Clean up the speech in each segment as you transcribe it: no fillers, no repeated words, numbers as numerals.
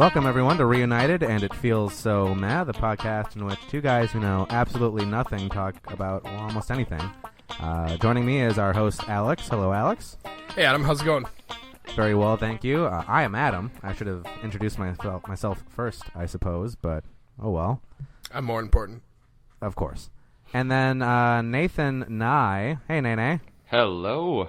Welcome, everyone, to Reunited, and It Feels So Mad, the podcast in which two guys who know absolutely nothing talk about almost anything. Joining me is our host, Alex. Hello, Alex. Hey, Adam. How's it going? Very well, thank you. I am Adam. I should have introduced myself first, I suppose, but oh well. I'm more important. Of course. And then Nathan Nye. Hey, Nene. Hello.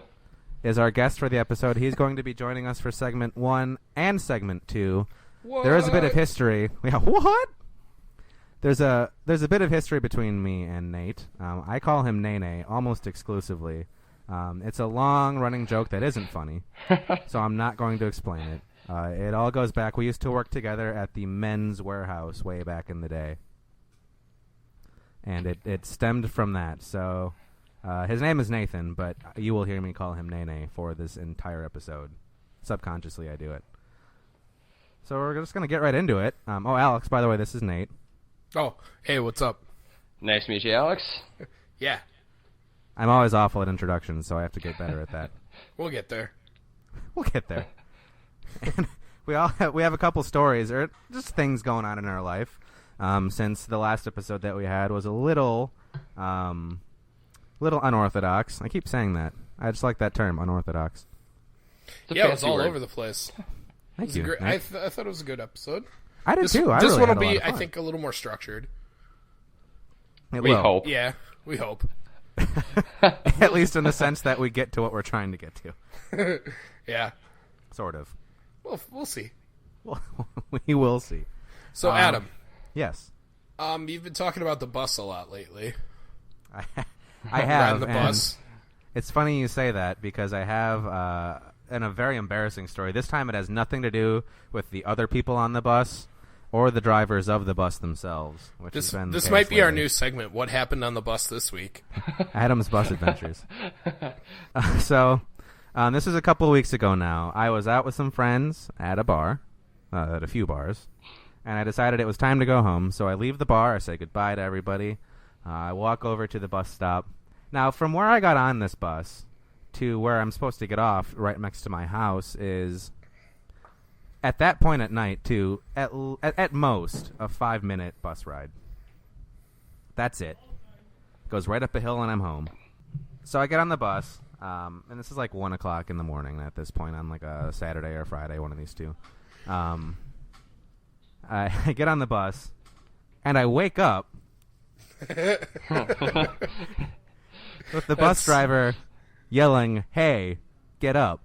Is our guest for the episode. He's going to be joining us for segment 1 and segment 2. What? There is a bit of history. Yeah, what? There's a bit of history between me and Nate. I call him Nene almost exclusively. It's a long-running joke that isn't funny, so I'm not going to explain it. It all goes back. We used to work together at the Men's Warehouse way back in the day, and it stemmed from that. So his name is Nathan, but you will hear me call him Nene for this entire episode. Subconsciously, I do it. So we're just going to get right into it. Alex, by the way, this is Nate. Oh, hey, what's up? Nice to meet you, Alex. Yeah, I'm always awful at introductions, so I have to get better at that. we'll get there. We'll get there. And we have a couple stories, or just things going on in our life, since the last episode that we had was a little unorthodox. I keep saying that. I just like that term, unorthodox. Yeah, it was all over the place. Thank you. I thought it was a good episode. I did too. This really one had will a lot be, of I fun. think, a little more structured. It We will. hope. Yeah, we hope. At least in the sense that we get to what we're trying to get to. Yeah. Sort of. Well, we'll see. Well, we will see. So, Adam, Yes. you've been talking about the bus a lot lately. I have. Riding the and bus. It's funny you say that because I have a very embarrassing story. This time it has nothing to do with the other people on the bus or the drivers of the bus themselves. Which This has been the this case might be our lately. new segment. What happened on the bus this week? Adam's Bus Adventures. This was a couple of weeks ago now. I was out with some friends at a bar, at a few bars, and I decided it was time to go home. So I leave the bar. I say goodbye to everybody. I walk over to the bus stop. Now, from where I got on this bus to where I'm supposed to get off, right next to my house, is at that point at night, too, at most, a 5-minute bus ride. That's it. Goes right up a hill and I'm home. So I get on the bus, and this is like 1 o'clock in the morning at this point on like a Saturday or Friday, one of these two. I get on the bus, and I wake up with the bus driver yelling, "Hey, get up."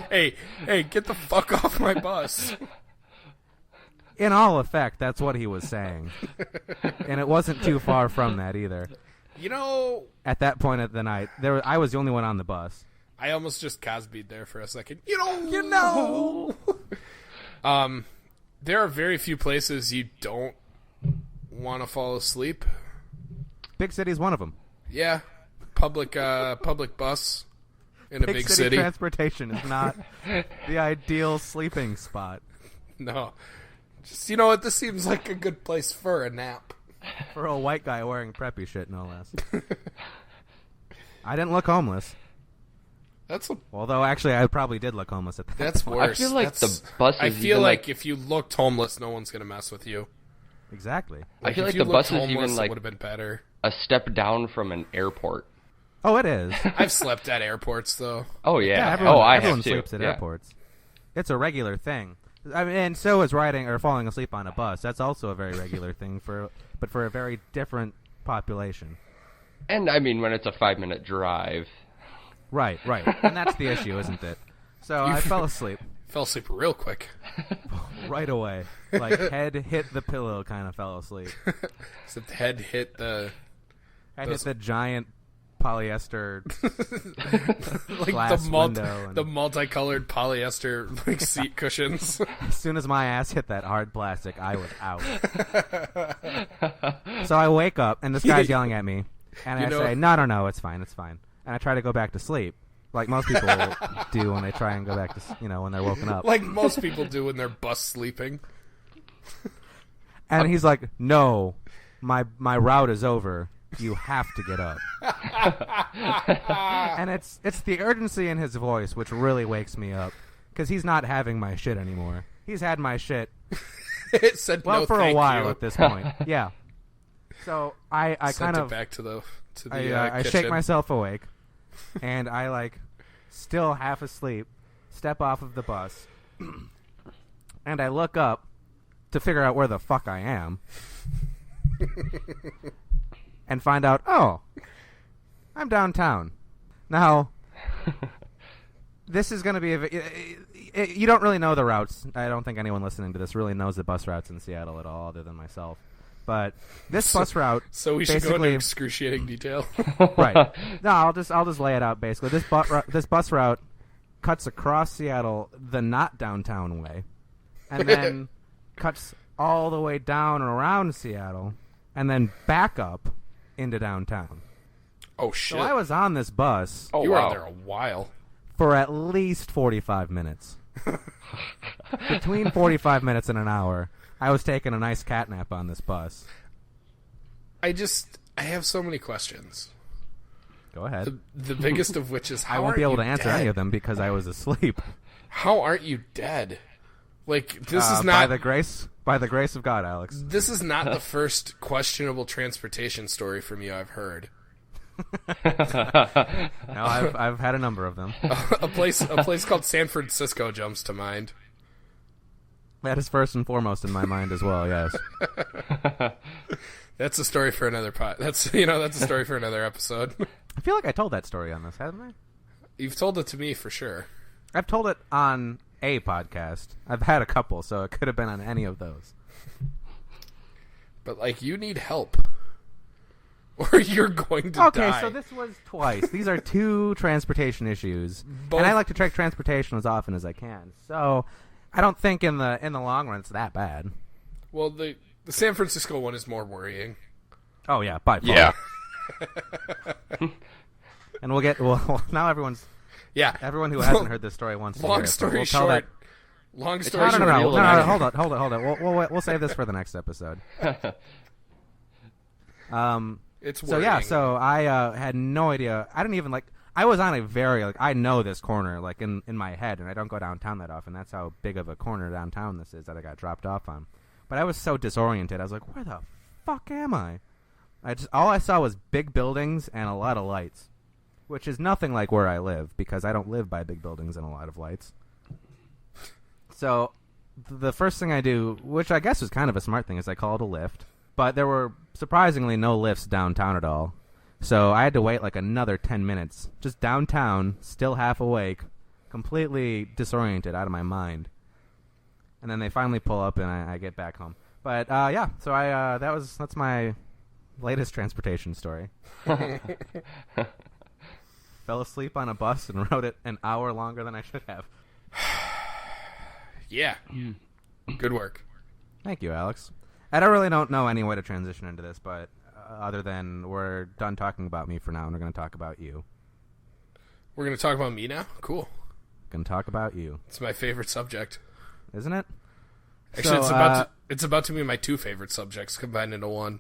hey, get the fuck off my bus. In all effect, that's what he was saying. And it wasn't too far from that either. You know, At that point of the night, I was the only one on the bus. I almost just Cosby'd there for a second. You know. There are very few places you don't want to fall asleep. Big City's one of them. Yeah, public bus in a big city. Transportation is not the ideal sleeping spot. No, just you know what? This seems like a good place for a nap. For a white guy wearing preppy shit, no less. I didn't look homeless. Although, actually, I probably did look homeless at that That's point. worse. I feel like the bus is I feel even like if you looked homeless, no one's gonna mess with you. Exactly. I feel If like you the looked bus is homeless, even like it would have been better. a step down from an airport. Oh, it is. I've slept at airports though. Oh yeah. Everyone, I everyone have to. sleeps at Yeah. airports. It's a regular thing. I mean, and so is riding or falling asleep on a bus. That's also a very regular thing but for a very different population. And I mean, when it's a 5-minute drive. Right. And that's the issue, isn't it? So I fell asleep Fell asleep real quick. right away. Like, head hit the pillow, kind of fell asleep. Except the head hit the Head hit the giant polyester like glass window. And the multicolored polyester like seat cushions. as soon as my ass hit that hard plastic, I was out. So I wake up, and this guy's yelling at me. And I say, no, it's fine. And I try to go back to sleep, like most people do when they try and go back to, when they're woken up. Like most people do when they're bus sleeping. And he's like, no, my route is over. You have to get up. And it's the urgency in his voice which really wakes me up, because he's not having my shit anymore. he's had my shit It said well no, for a thank while you. at this point. Yeah. So I Sent kind it of back to the I kitchen. shake myself awake, and I like still half asleep, step off of the bus, and I look up to figure out where the fuck I am, and find out, oh, I'm downtown. Now, this is going to be you don't really know the routes. I don't think anyone listening to this really knows the bus routes in Seattle at all, other than myself. But this bus route, So we should go basically- into excruciating detail. right? No, I'll just lay it out. Basically, this bus route cuts across Seattle the not downtown way, and then cuts all the way down and around Seattle, and then back up into downtown. Oh shit! So I was on this bus Oh, you were wow. on there a while. for at least 45 minutes. Between 45 minutes and an hour, I was taking a nice cat nap on this bus. I have so many questions. Go ahead. The biggest of which is I how won't aren't be able you to answer dead? any of them because I was asleep. How aren't you dead? Like this is by not the grace of God, Alex. this is not the first questionable transportation story from you I've heard. No, I've had a number of them. a place called San Francisco jumps to mind. That is first and foremost in my mind as well. Yes. That's a story for another pot. That's a story for another episode. I feel like I told that story on this, haven't I? You've told it to me for sure. I've told it on a podcast. I've had a couple, so it could have been on any of those. But like you need help. Or you're going to Okay, die. so this was twice. These are two transportation issues, Both- and I like to track transportation as often as I can. So I don't think in the long run it's that bad. Well, the San Francisco one is more worrying. Oh yeah, by far. Yeah. And now everyone who hasn't heard this story wants to hear Long it, but story we'll tell short. that- Long story No, short. no, real and hold on. We'll save this for the next episode. It's So worrying. yeah, so I had no idea. I didn't even I was on a very I know this corner in my head, and I don't go downtown that often. That's how big of a corner downtown this is that I got dropped off on. But I was so disoriented. I was like, where the fuck am I? All I saw was big buildings and a lot of lights, which is nothing like where I live because I don't live by big buildings and a lot of lights. So the first thing I do, which I guess was kind of a smart thing, is I called a Lyft. But there were surprisingly no lifts downtown at all. So I had to wait another 10 minutes. Just downtown, still half awake, completely disoriented, out of my mind. And then they finally pull up and I get back home. But yeah, so that's my latest transportation story. Fell asleep on a bus and rode it an hour longer than I should have. Yeah. Good work. Thank you, Alex. I don't know any way to transition into this, but other than we're done talking about me for now, and we're going to talk about you. We're going to talk about me now? Cool. Going to talk about you. It's my favorite subject. Isn't it? Actually, So, it's about to be my two favorite subjects combined into one.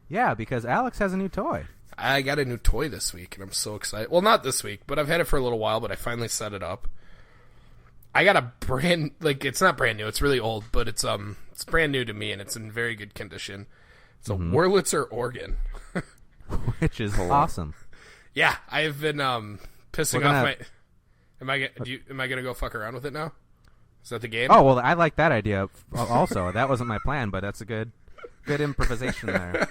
Yeah, because Alex has a new toy. I got a new toy this week, and I'm so excited. Well, not this week, but I've had it for a little while, but I finally set it up. I got a it's not brand new, it's really old, but it's brand new to me, and it's in very good condition. It's a Wurlitzer organ. Which is awesome. Yeah, I've been pissing We're off gonna- my... Am I gonna go fuck around with it now? Is that the game? Oh, well, I like that idea also. That wasn't my plan, but that's a good improvisation there.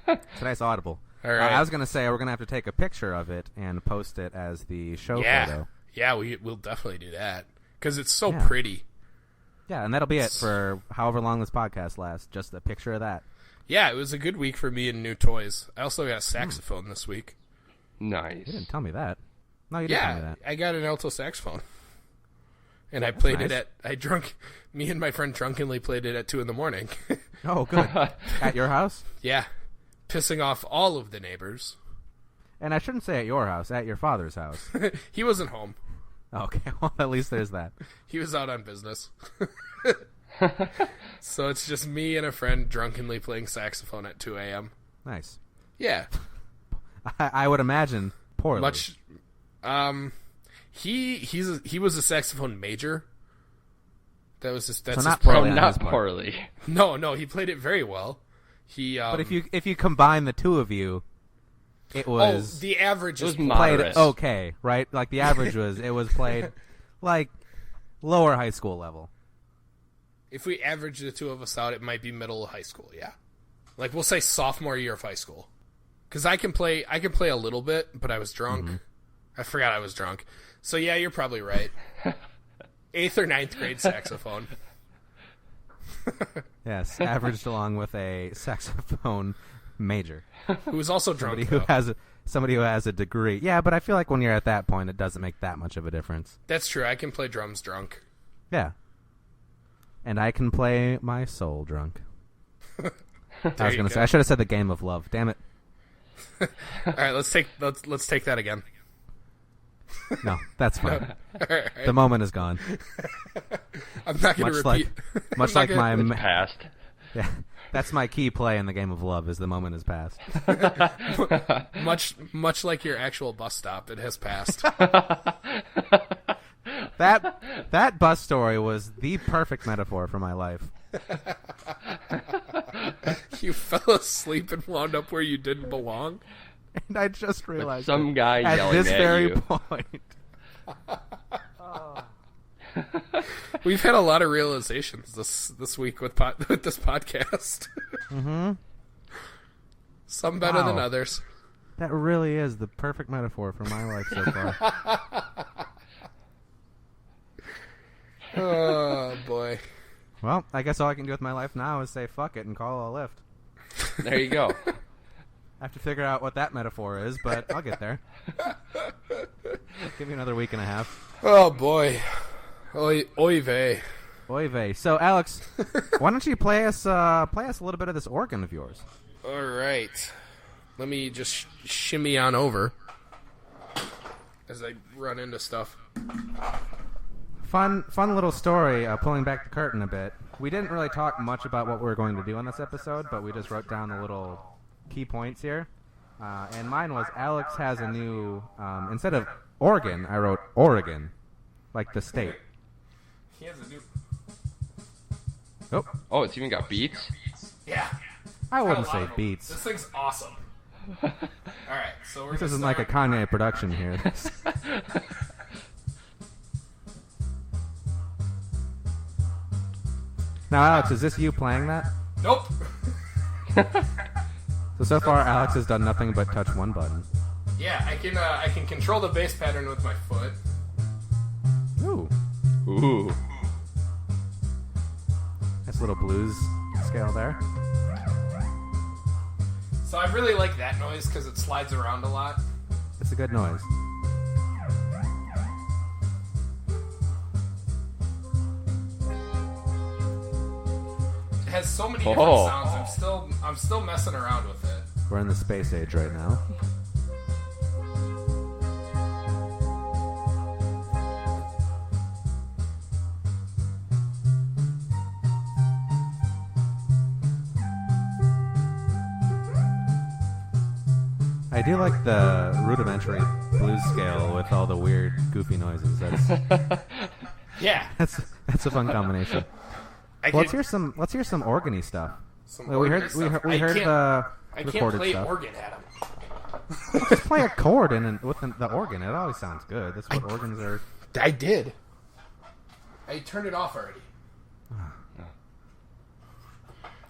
It's a nice audible. All right. I was going to say we're going to have to take a picture of it and post it as the show yeah. photo. Yeah, we'll definitely do that. Because it's so Yeah. pretty. Yeah, and that'll be it for however long this podcast lasts. Just a picture of that. Yeah, it was a good week for me and new toys. I also got a saxophone this week. Nice. You didn't tell me that. No, you didn't tell me Yeah, that. I got an alto saxophone. And I played nice. it me and my friend drunkenly played it at 2 a.m. Oh, good. At your house? Yeah. Pissing off all of the neighbors. And I shouldn't say at your house, at your father's house. He wasn't home. Okay, well, at least there's that. He was out on business. So it's just me and a friend drunkenly playing saxophone at 2 a.m. Nice. Yeah. I would imagine poorly. Much he was a saxophone major, That was just So that's not his poorly problem. on his Not part. poorly. No, he played it very well. He But if you combine the two of you, it was the average It was is played moderate. okay, right? Like the average was played like lower high school level. If we average the two of us out, it might be middle of high school. Yeah, like we'll say sophomore year of high school. Because I can play a little bit, but I was drunk. Mm-hmm. I forgot I was drunk. So yeah, you're probably right. 8th or 9th grade saxophone. Yes, averaged along with a saxophone major. Who was also drunk. Somebody who has a degree. Yeah, but I feel like when you're at that point, it doesn't make that much of a difference. That's true. I can play drums drunk. Yeah. And I can play my soul drunk. I was going to say, I should have said the game of love. Damn it. All right, let's take that again. No, that's fine. All right. The moment is gone. I'm not going to repeat. Much like my Past. yeah, that's my key play in the game of love. Is the moment has passed. much like your actual bus stop, it has passed. That bus story was the perfect metaphor for my life. You fell asleep and wound up where you didn't belong. And I just realized Some guy at yelling this at very you. point. We've had a lot of realizations this week with this podcast. Mm-hmm. Some better than Wow. others. That really is the perfect metaphor for my life so far. Oh boy. Well, I guess all I can do with my life now is say fuck it and call a lift. There you go. I have to figure out what that metaphor is, but I'll get there. Give me another week and a half. Oh boy. Oy vey. Oy vey. So, Alex, why don't you play us a little bit of this organ of yours? All right. Let me just shimmy on over as I run into stuff. Fun little story, pulling back the curtain a bit. We didn't really talk much about what we were going to do on this episode, but we just wrote down the little key points here. And mine was Alex has a new, instead of Oregon, I wrote Oregon, like the state. He has a new. Oh, Oh, it's even got beats? Yeah. I wouldn't Got a lot say of them. beats. This thing's awesome. All right, so we're This gonna isn't like a start- Kanye production here. Now, Alex, is this you playing that? Nope. So far, Alex has done nothing but touch one button. Yeah, I can control the bass pattern with my foot. Ooh, Ooh. nice little blues scale there. So I really like that noise because it slides around a lot. It's a good noise. It has so many different Oh. sounds. I'm still messing around with it. We're in the space age right now. I do like the rudimentary blues scale with all the weird, goofy noises. Yeah. That's a fun combination. Well, let's hear some organy stuff. Well, we heard the I can't recorded play stuff. organ, Adam. Just play a chord with the organ. It always sounds good. That's what organs are. I did. I turned it off already.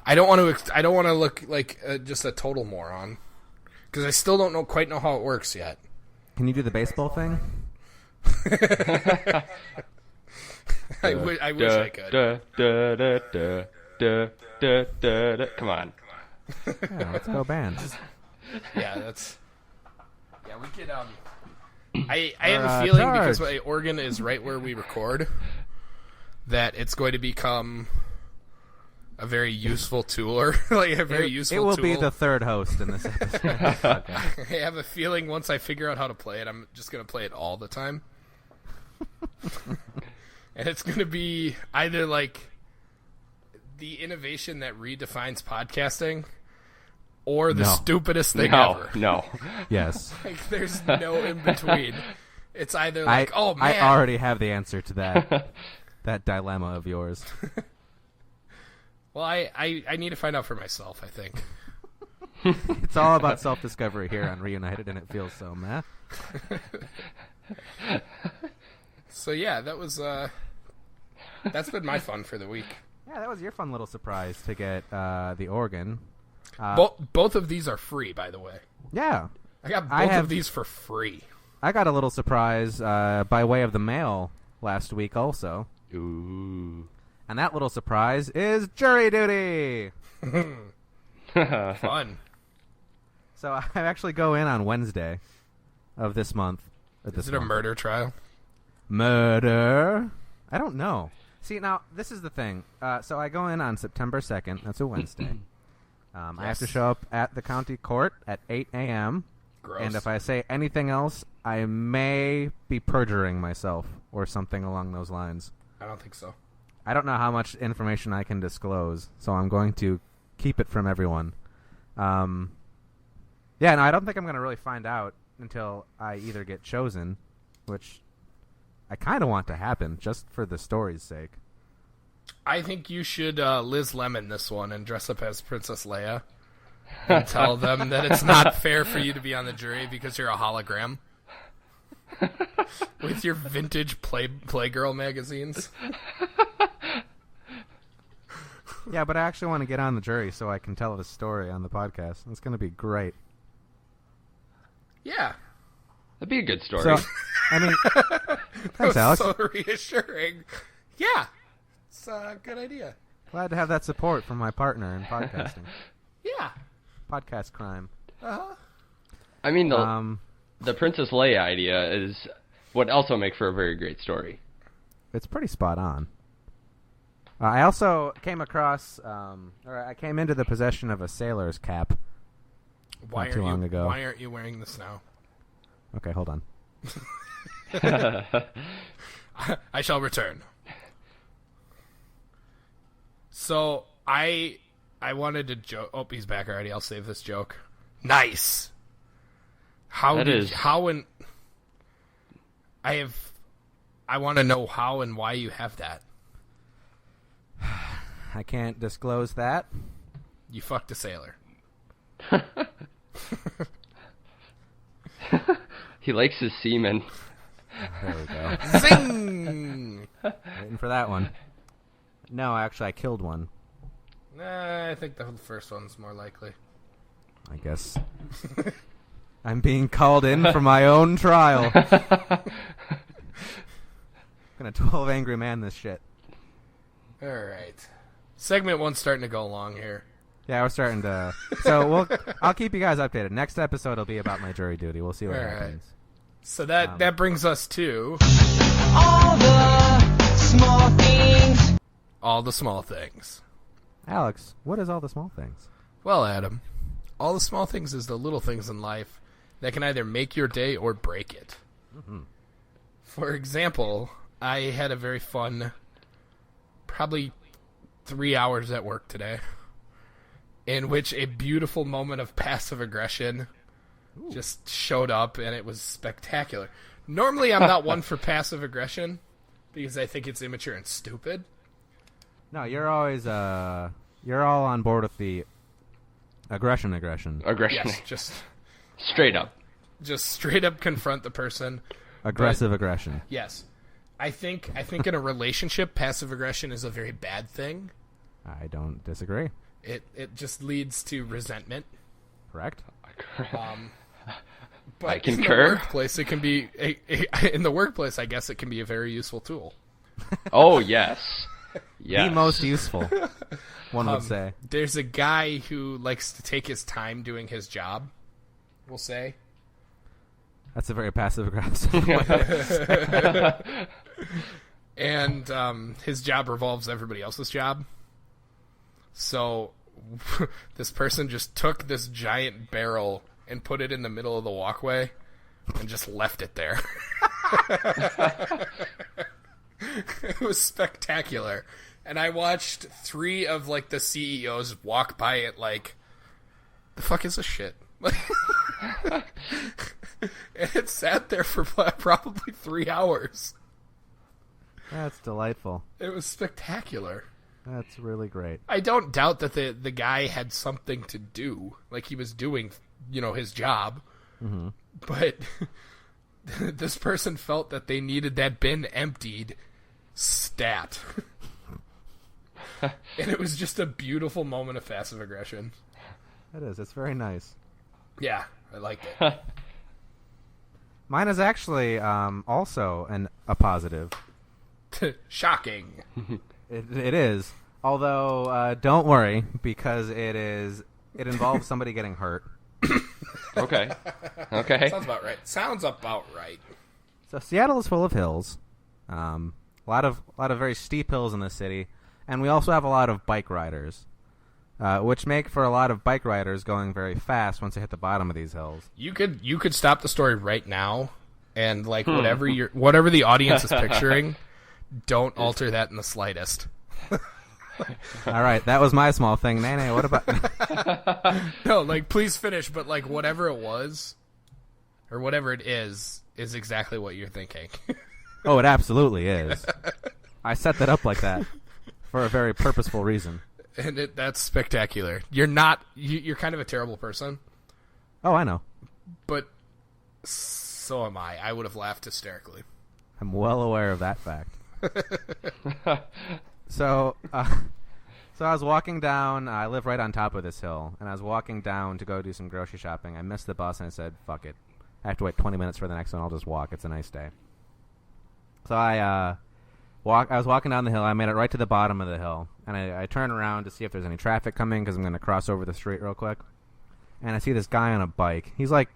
I don't want to look like just a total moron because I still don't quite know how it works yet. Can you do the baseball thing? I wish I could. Come on. Yeah, let's go band. Yeah, we could. I have a feeling because my organ is right where we record that it's going to become a very useful tool, or like a very useful tool. It will be the third host in this episode. I have a feeling once I figure out how to play it, I'm just going to play it all the time. And it's going to be either like the innovation that redefines podcasting or the stupidest thing ever. No. Yes. Like, there's no in between. It's either like, oh man, I already have the answer to that. that dilemma of yours. Well, I need to find out for myself, I think. It's all about self-discovery here on Reunited, and it feels so meh. So yeah, that was that's been my fun for the week. Yeah, that was your fun little surprise to get the organ. Both of these are free, by the way. Yeah. I got both of these for free. I got a little surprise by way of the mail last week also. Ooh. And that little surprise is jury duty! Fun. So I actually go in on Wednesday of this month. Is it a murder trial? Murder? I don't know. See, now, this is the thing. So I go in on September 2nd. That's a Wednesday. I have to show up at the county court at 8 a.m. Gross. And if I say anything else, I may be perjuring myself or something along those lines. I don't think so. I don't know how much information I can disclose, so I'm going to keep it from everyone. Yeah, no, I don't think I'm going to really find out until I either get chosen, which I kind of want to happen, just for the story's sake. I think you should Liz Lemon this one and dress up as Princess Leia and tell them that it's not fair for you to be on the jury because you're a hologram. With your vintage Playgirl magazines. Yeah, but I actually want to get on the jury so I can tell the story on the podcast. It's going to be great. Yeah. That'd be a good story. So, I mean, thanks, Alex. So reassuring. Yeah. It's a good idea. Glad to have that support from my partner in podcasting. Yeah. Podcast crime. Uh-huh. I mean, the Princess Leia idea is would also make for a very great story. It's pretty spot on. I also came across, or I came into the possession of a sailor's cap not too long ago. Why aren't you wearing this now? Okay, hold on. I shall return. So I wanted to joke. Oh, he's back already. I'll save this joke. Nice. I want to know how and why you have that. I can't disclose that. You fucked a sailor. He likes his semen. There we go. Zing! Waiting for that one. No, actually, I killed one. Nah, I think the first one's more likely. I guess. I'm being called in for my own trial. I'm gonna 12 Angry Man this shit. All right. Segment 1's starting to go along here. Yeah, we're starting to. So I'll keep you guys updated. Next episode will be about my jury duty. We'll see what happens. So that brings us to all the small things. All the small things. Alex, what is all the small things? Well, Adam, all the small things is the little things in life that can either make your day or break it. Mm-hmm. For example, I had a very fun, probably 3 hours at work today, in which a beautiful moment of passive aggression just showed up, and it was spectacular. Normally, I'm not one for passive aggression because I think it's immature and stupid. No, you're always you're all on board with the aggression. Yes, just Straight up. Just straight up confront the person. Aggressive aggression. Yes. I think in a relationship, passive aggression is a very bad thing. I don't disagree. It just leads to resentment. Correct. But I concur. In the workplace, it can be in the workplace. I guess it can be a very useful tool. Oh yes, yes. The most useful, one would say. There's a guy who likes to take his time doing his job. We'll say. That's a very passive aggressive. And his job revolves everybody else's job. So this person just took this giant barrel and put it in the middle of the walkway and just left it there. It was spectacular. And I watched 3 of like the CEOs walk by it like, the fuck is this shit? And it sat there for probably 3 hours. That's delightful. It was spectacular. That's really great. I don't doubt that the guy had something to do, like he was doing, his job. Mm-hmm. But this person felt that they needed that bin emptied stat. And it was just a beautiful moment of passive aggression. It is. It's very nice. Yeah, I liked it. Mine is actually also a positive. Shocking. It is. Although, don't worry, because it involves somebody getting hurt. Okay. Sounds about right. So Seattle is full of hills. A lot of very steep hills in the city. And we also have a lot of bike riders, which make for a lot of bike riders going very fast once they hit the bottom of these hills. You could stop the story right now, and like whatever the audience is picturing, don't alter that in the slightest. All right, that was my small thing. Nene, what about? No, like please finish. But like whatever it was, or whatever it is exactly what you're thinking. Oh, it absolutely is. I set that up like that for a very purposeful reason. And that's spectacular. You're kind of a terrible person. Oh, I know. But so am I. I would have laughed hysterically. I'm well aware of that fact. So I was walking down. I live right on top of this hill, and I was walking down to go do some grocery shopping. I missed the bus, and I said, "Fuck it. I have to wait 20 minutes for the next one. I'll just walk. It's a nice day." So I was walking down the hill. I made it right to the bottom of the hill, and I turn around to see if there's any traffic coming because I'm going to cross over the street real quick. And I see this guy on a bike. He's like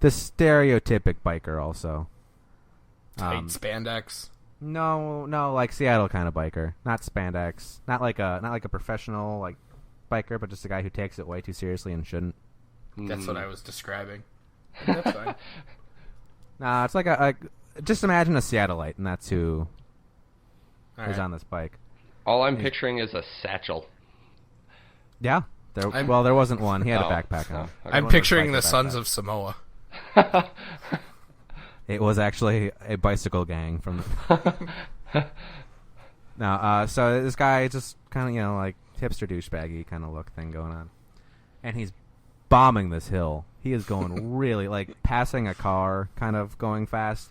the stereotypic biker, also. Tight spandex. No, like Seattle kind of biker, not spandex, not like a professional like biker, but just a guy who takes it way too seriously and shouldn't. That's what I was describing. That's fine. Nah, it's like just imagine a Seattleite, and that's who is on this bike. All I'm picturing is a satchel. Yeah, there wasn't one. He had a backpack on. Okay. I'm picturing the Sons of Samoa. It was actually a bicycle gang from. No, so this guy just kind of like hipster douchebaggy kind of look thing going on, and he's bombing this hill. He is going really like passing a car, kind of going fast.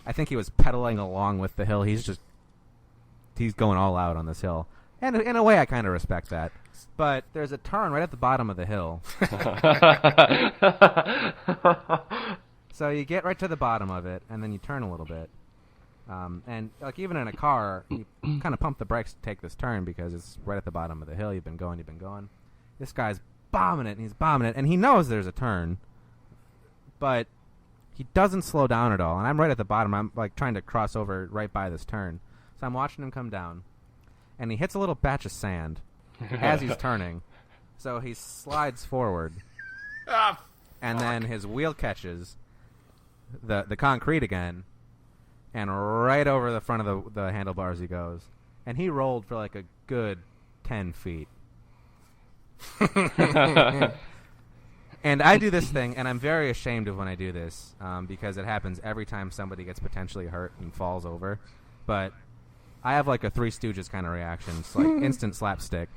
I think he was pedaling along with the hill. He's going all out on this hill, and in a way, I kind of respect that. But there's a turn right at the bottom of the hill. So you get right to the bottom of it, and then you turn a little bit. And like even in a car, you kind of pump the brakes to take this turn because it's right at the bottom of the hill. You've been going. This guy's bombing it, and he's bombing it, and he knows there's a turn, but he doesn't slow down at all. And I'm right at the bottom. I'm like trying to cross over right by this turn. So I'm watching him come down, and he hits a little batch of sand as he's turning. So he slides forward, and then his wheel catches the concrete again, and right over the front of the handlebars he goes. And he rolled for like a good 10 feet. And I do this thing, and I'm very ashamed of when I do this, because it happens every time somebody gets potentially hurt and falls over. But I have like a Three Stooges kind of reaction. It's like instant slapstick.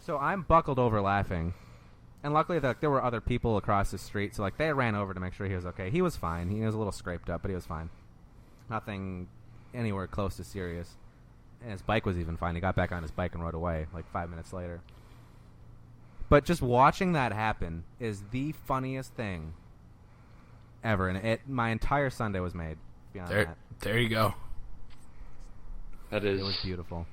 So I'm buckled over laughing. And luckily there were other people across the street, so like they ran over to make sure he was okay. He was fine. He was a little scraped up, but he was fine. Nothing anywhere close to serious. And his bike was even fine. He got back on his bike and rode away like 5 minutes later. But just watching that happen is the funniest thing ever, and my entire Sunday was made beyond that. There you go. It was beautiful.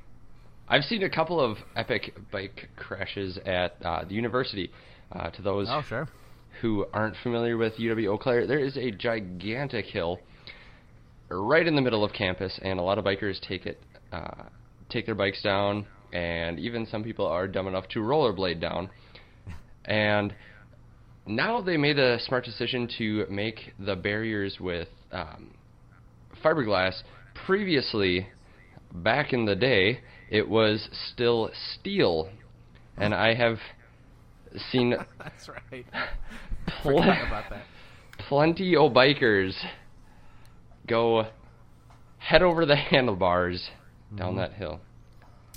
I've seen a couple of epic bike crashes at the university. To those who aren't familiar with UW Eau Claire, there is a gigantic hill right in the middle of campus, and a lot of bikers take their bikes down, and even some people are dumb enough to rollerblade down. And now they made a smart decision to make the barriers with fiberglass. Previously, back in the day, it was still steel, and I have seen that's right. Forgot about that. Plenty of bikers go head over the handlebars down that hill.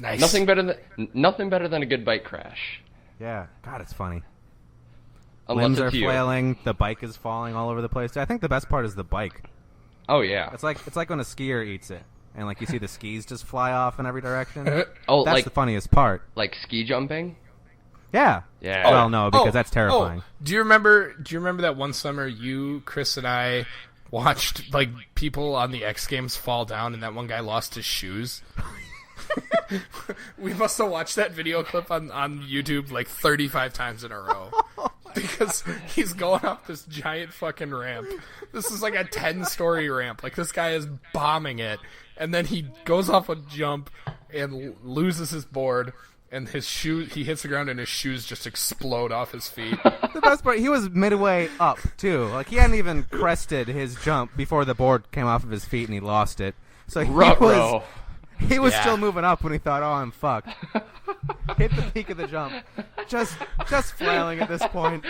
Nice. Nothing better than a good bike crash. Yeah. God, it's funny. Unless Limbs it's are you. flailing. The bike is falling all over the place. I think the best part is the bike. Oh yeah. It's like when a skier eats it, and like you see the skis just fly off in every direction. Oh, That's like the funniest part. like ski jumping. Yeah. Yeah. Well, no, because that's terrifying. Do you remember that one summer you, Chris, and I watched like people on the X Games fall down, and that one guy lost his shoes? We must have watched that video clip on YouTube like 35 times in a row. Because he's going up this giant fucking ramp. This is like a 10-story ramp. Like, this guy is bombing it. And then he goes off a jump and loses his board. And he hits the ground and his shoes just explode off his feet. The best part, he was midway up, too. Like, he hadn't even crested his jump before the board came off of his feet and he lost it. So he was still moving up when he thought, oh, I'm fucked. Hit the peak of the jump. Just flailing at this point.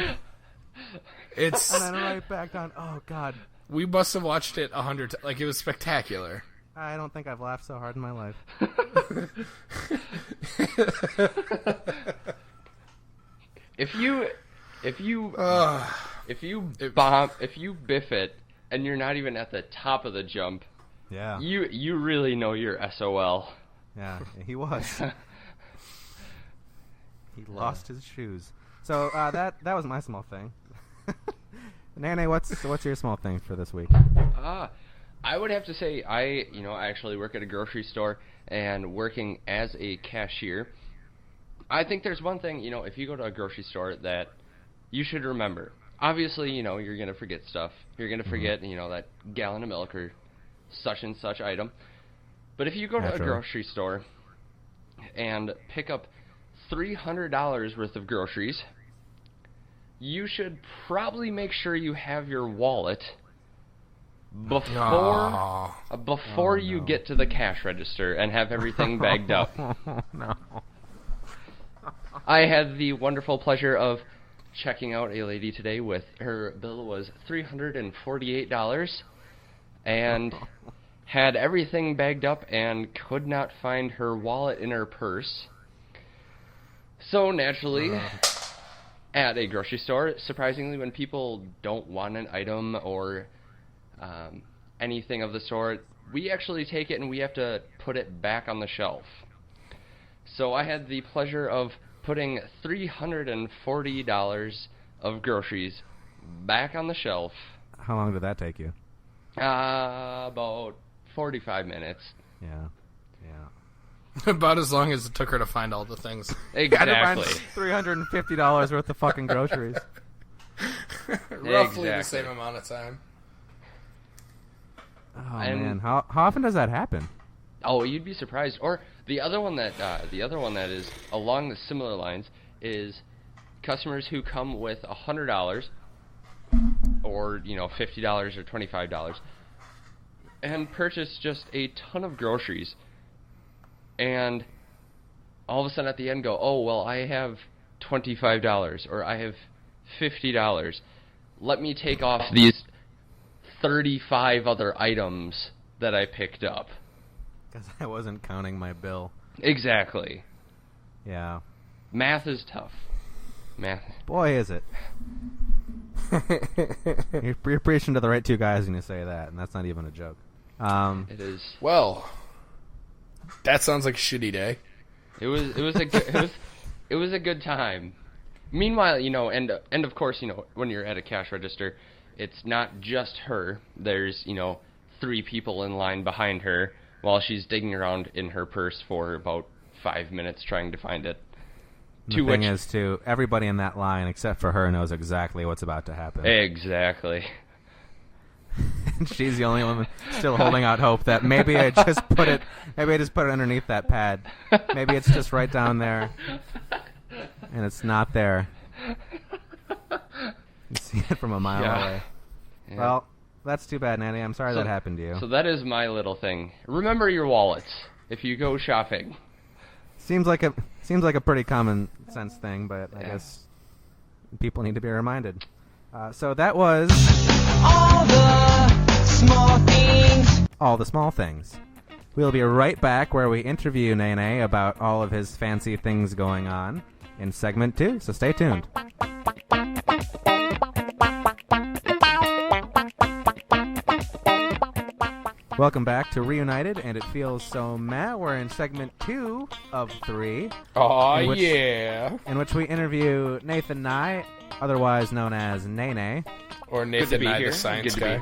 And then right back down. Oh, God. We must have watched it 100 times. Like, it was spectacular. I don't think I've laughed so hard in my life. If you biff it and you're not even at the top of the jump, Yeah. you really know you're SOL. Yeah, he was. He lost his shoes. So that was my small thing. Nene, what's your small thing for this week? I would have to say I actually work at a grocery store, and working as a cashier, I think there's one thing, if you go to a grocery store that you should remember. Obviously, you're going to forget stuff. You're going to forget, that gallon of milk or such and such item. But if you go to a grocery store and pick up $300 worth of groceries, you should probably make sure you have your wallet before you get to the cash register and have everything bagged up. No. I had the wonderful pleasure of checking out a lady today with her bill was $348 and had everything bagged up and could not find her wallet in her purse. So naturally, at a grocery store, surprisingly, when people don't want an item or anything of the sort, we actually take it and we have to put it back on the shelf. So I had the pleasure of putting $340 of groceries back on the shelf. How long did that take you? About 45 minutes. Yeah. About as long as it took her to find all the things. Exactly. $350 worth of fucking groceries. Roughly the same amount of time. Oh, man. How often does that happen? Oh, you'd be surprised. Or the other one that is along the similar lines is customers who come with $100 or $50 or $25 and purchase just a ton of groceries, and all of a sudden at the end go, oh well, I have $25 or I have $50. Let me take off these 35 other items that I picked up. Because I wasn't counting my bill. Exactly. Yeah. Math is tough. Math. Boy, is it. You're preaching to the right two guys when you say that, and that's not even a joke. It is. Well, that sounds like a shitty day. It was a good time. Meanwhile, and of course, when you're at a cash register, it's not just her. There's 3 people in line behind her while she's digging around in her purse for about 5 minutes trying to find it. The thing is, too, everybody in that line except for her knows exactly what's about to happen. Exactly. And she's the only one still holding out hope that maybe I just put it underneath that pad. Maybe it's just right down there, and it's not there. You see it from a mile away. Yeah. Well, that's too bad, Nanny. I'm sorry that happened to you. So that is my little thing. Remember your wallets if you go shopping. Seems like a pretty common sense thing, but I guess people need to be reminded. So that was All the small things. All the small things. We'll be right back where we interview Nene about all of his fancy things going on in segment 2, so stay tuned. Welcome back to Reunited, and it feels so meh. We're in segment 2 of 3. Oh, in which we interview Nathan Nye, otherwise known as Nene. Or Nathan Nye, the science guy.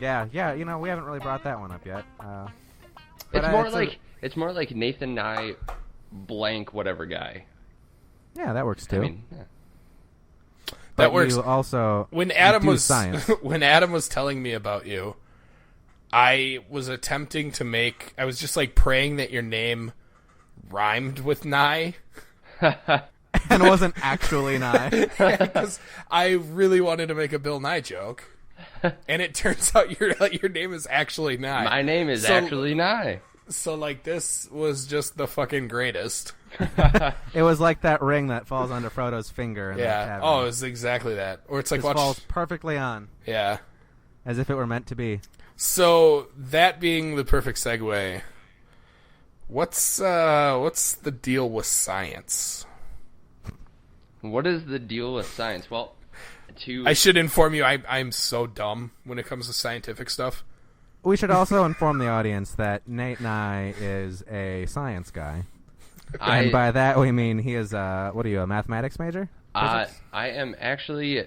Yeah, you know, we haven't really brought that one up yet. It's more like Nathan Nye blank whatever guy. Yeah, that works too. I mean, yeah. That works. You also when Adam was science. When Adam was telling me about you, I was attempting to make. I was just like praying that your name rhymed with Nye. And wasn't actually Nye. Because I really wanted to make a Bill Nye joke. And it turns out your name is actually Nye. My name is actually Nye. So, like, this was just the fucking greatest. It was like that ring that falls under Frodo's finger in the cavern. Oh, it was exactly that. Or it's like Just falls perfectly on. Yeah. As if it were meant to be. So, that being the perfect segue, what's the deal with science? What is the deal with science? Well, I should inform you, I'm so dumb when it comes to scientific stuff. We should also inform the audience that Nate Nye is a science guy. And by that we mean he is, what are you, a mathematics major? I am actually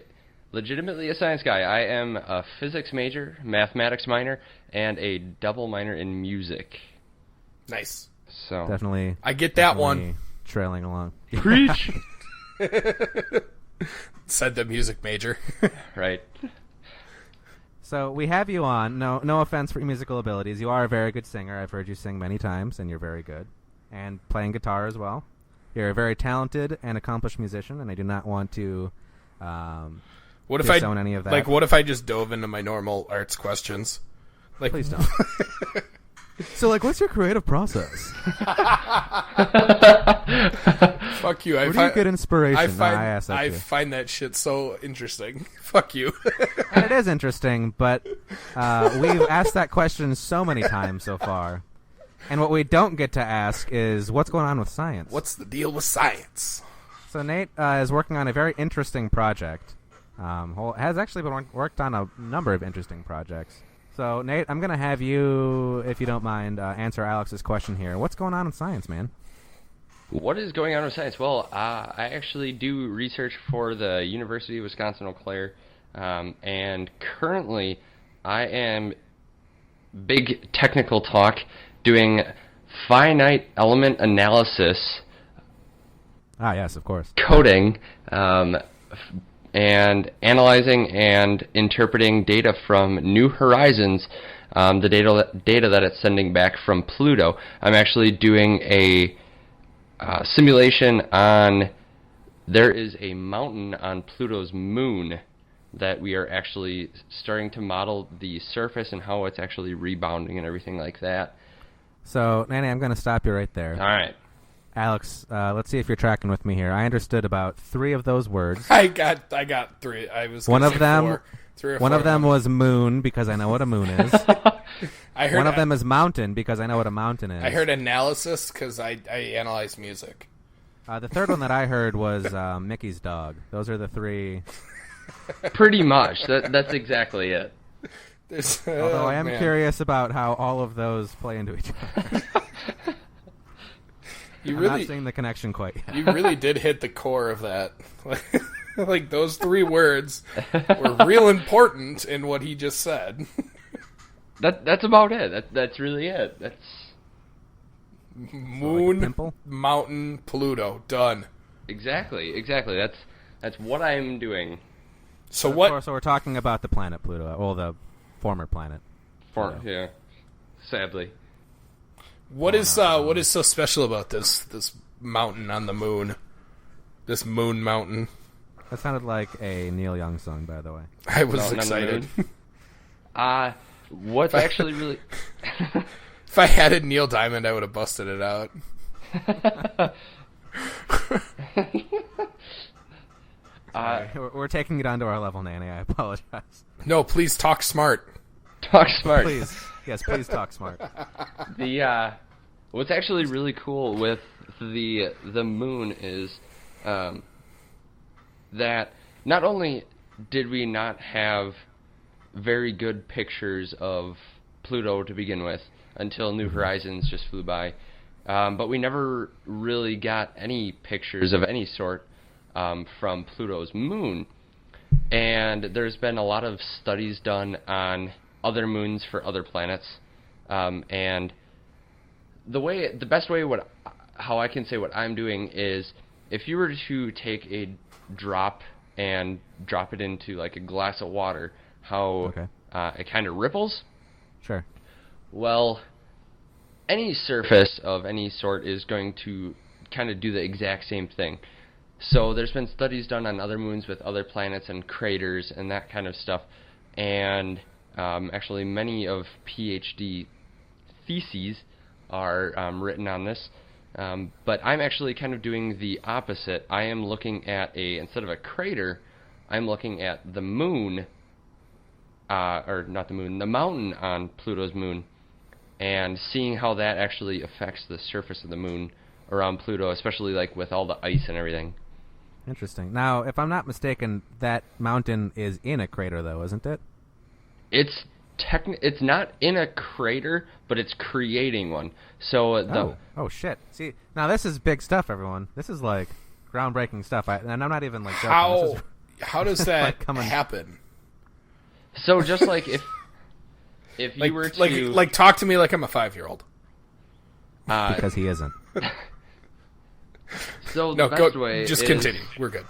legitimately a science guy. I am a physics major, mathematics minor, and a double minor in music. Nice. So definitely. I get that one. Trailing along. Preach! Said the music major. Right. So we have you on. No offense for your musical abilities. You are a very good singer. I've heard you sing many times, and you're very good. And playing guitar as well. You're a very talented and accomplished musician, and I do not want to disown any of that. Like, what if I just dove into my normal arts questions? Like, please don't. So, like, what's your creative process? Fuck you. Where do you get inspiration? I find that shit so interesting. Fuck you. And it is interesting, but we've asked that question so many times so far. And what we don't get to ask is, what's going on with science? What's the deal with science? So Nate is working on a very interesting project. Has actually been worked on a number of interesting projects. So, Nate, I'm going to have you, if you don't mind, answer Alex's question here. What's going on in science, man? What is going on with science? Well, I actually do research for the University of Wisconsin-Eau Claire, and currently I am, big technical talk, doing finite element analysis. Yes, of course. Coding, and analyzing and interpreting data from New Horizons, the data that it's sending back from Pluto. I'm actually doing a simulation on, there is a mountain on Pluto's moon that we are actually starting to model the surface and how it's actually rebounding and everything like that. So, Nanny, I'm going to stop you right there. All right. Alex, let's see if you're tracking with me here. I understood about 3 of those words. I got 3. I was one of them. 4, 3 or 4 one of them was moon because I know what a moon is. I heard one of them is mountain because I know what a mountain is. I heard analysis because I analyze music. The third one that I heard was Mickey's dog. Those are the 3. Pretty much. That's exactly it. Although I am curious about how all of those play into each other. I'm not seeing the connection quite yet. You really did hit the core of that. Like, those 3 words were real important in what he just said. That's about it. That's really it. That's moon, like mountain, Pluto. Done. Exactly. That's what I'm doing. So we're talking about the planet Pluto, well, the former planet. Yeah. Sadly. What is so special about this mountain on the moon? This moon mountain. That sounded like a Neil Young song, by the way. I was excited. What's actually really... If I had a Neil Diamond, I would have busted it out. We're taking it onto our level, Nanny. I apologize. No, please talk smart. Talk smart. Please. Yes, please talk smart. What's actually really cool with the moon is that not only did we not have very good pictures of Pluto to begin with until New Horizons just flew by, but we never really got any pictures of any sort from Pluto's moon. And there's been a lot of studies done on other moons for other planets, and the best way how I can say what I'm doing is, if you were to take a drop and drop it into like a glass of water, how it kind of ripples. Sure. Well, any surface of any sort is going to kind of do the exact same thing. So there's been studies done on other moons with other planets and craters and that kind of stuff, and actually many of PhD theses are written on this, but I'm actually kind of doing the opposite. I am looking at instead of a crater, I'm looking at the moon, or not the moon, the mountain on Pluto's moon, and seeing how that actually affects the surface of the moon around Pluto, especially like with all the ice and everything. Interesting. Now, if I'm not mistaken, that mountain is in a crater, though, isn't it? It's not in a crater, but it's creating one. So oh shit! See, now this is big stuff, everyone. This is like groundbreaking stuff, and I'm not even like joking. How does that happen? So just like if you were to like talk to me like I'm a 5-year-old. Because he isn't. So the best way just is, continue. We're good.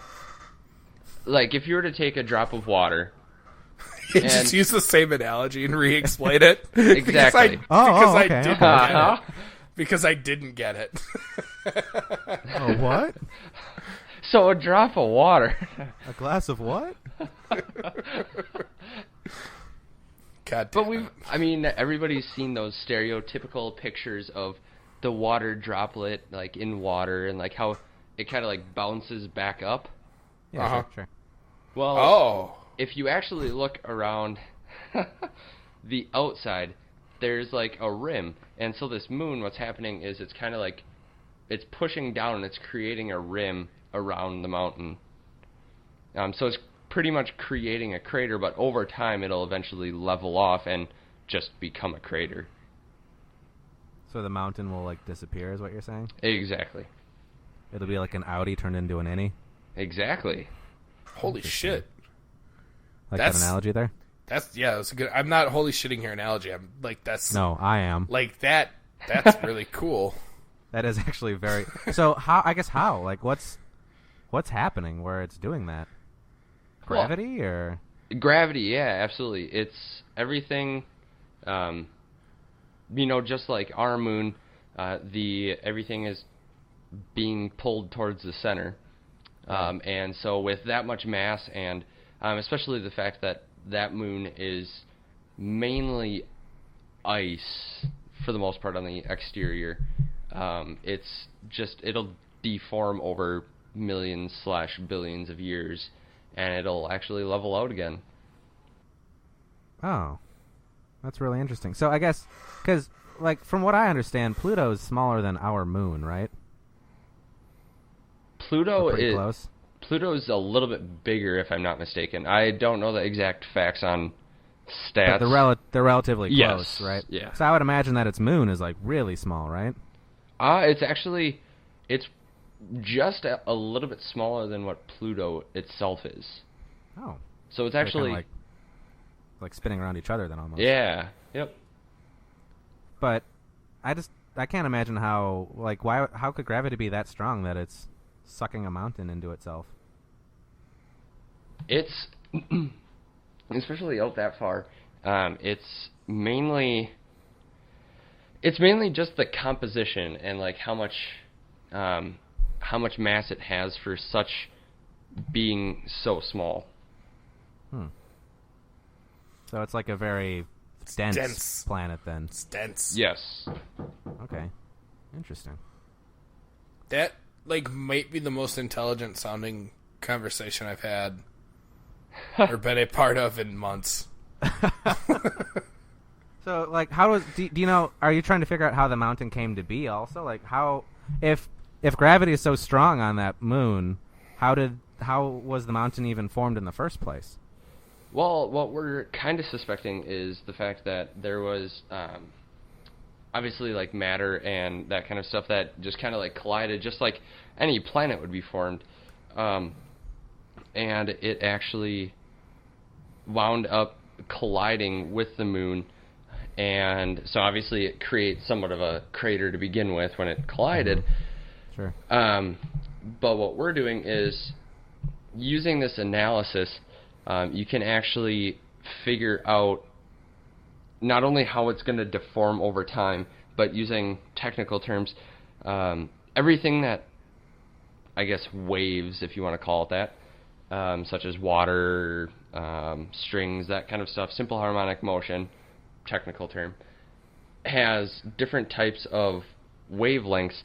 Like if you were to take a drop of water. Just use the same analogy and re-explain it. Exactly. Because I didn't get it. Oh, what? So a drop of water. A glass of what? God but damn. I mean, everybody's seen those stereotypical pictures of the water droplet, like in water, and like how it kind of like bounces back up. Yeah, sure. Well, if you actually look around the outside, there's like a rim, and so this moon, what's happening is it's kind of like it's pushing down and it's creating a rim around the mountain. So it's pretty much creating a crater, but over time it'll eventually level off and just become a crater. So the mountain will like disappear, is what you're saying? Exactly. It'll be like an Audi turned into an innie? Exactly. Holy shit. Like that analogy there? That's a good. I'm not holy shitting your analogy. I'm like that's. No, I am. Like that. That's really cool. That is actually very. So how? I guess how? Like what's happening where it's doing that? Gravity or? Gravity, yeah, absolutely. It's everything. Just like our moon, everything is being pulled towards the center, and so with that much mass, and especially the fact that moon is mainly ice for the most part on the exterior, it'll deform over millions/billions of years, and it'll actually level out again. Oh. That's really interesting. So I guess, because, like, from what I understand, Pluto is smaller than our moon, right? Pluto's a little bit bigger, if I'm not mistaken. I don't know the exact facts on stats. But they're relatively yes. close, right? Yeah. So I would imagine that its moon is, like, really small, right? It's just a little bit smaller than what Pluto itself is. Oh. So it's actually... like spinning around each other then almost. Yeah. Yep. But I can't imagine how could gravity be that strong that it's sucking a mountain into itself? It's especially out that far. It's mainly just the composition and like how much mass it has for such being so small. So it's like a very dense planet then. It's dense. Yes. Okay. Interesting. That might be the most intelligent sounding conversation I've had or been a part of in months. So, like, how do you know? Are you trying to figure out how the mountain came to be? Also, like, how if gravity is so strong on that moon, how was the mountain even formed in the first place? Well, what we're kind of suspecting is the fact that there was obviously like matter and that kind of stuff that just kind of like collided, just like any planet would be formed, and it actually wound up colliding with the moon. And so obviously it creates somewhat of a crater to begin with when it collided. Mm-hmm. Sure. But what we're doing is using this analysis, you can actually figure out not only how it's going to deform over time, but using technical terms, everything that, I guess, waves, if you want to call it that, such as water, strings, that kind of stuff, simple harmonic motion, technical term, has different types of wavelengths,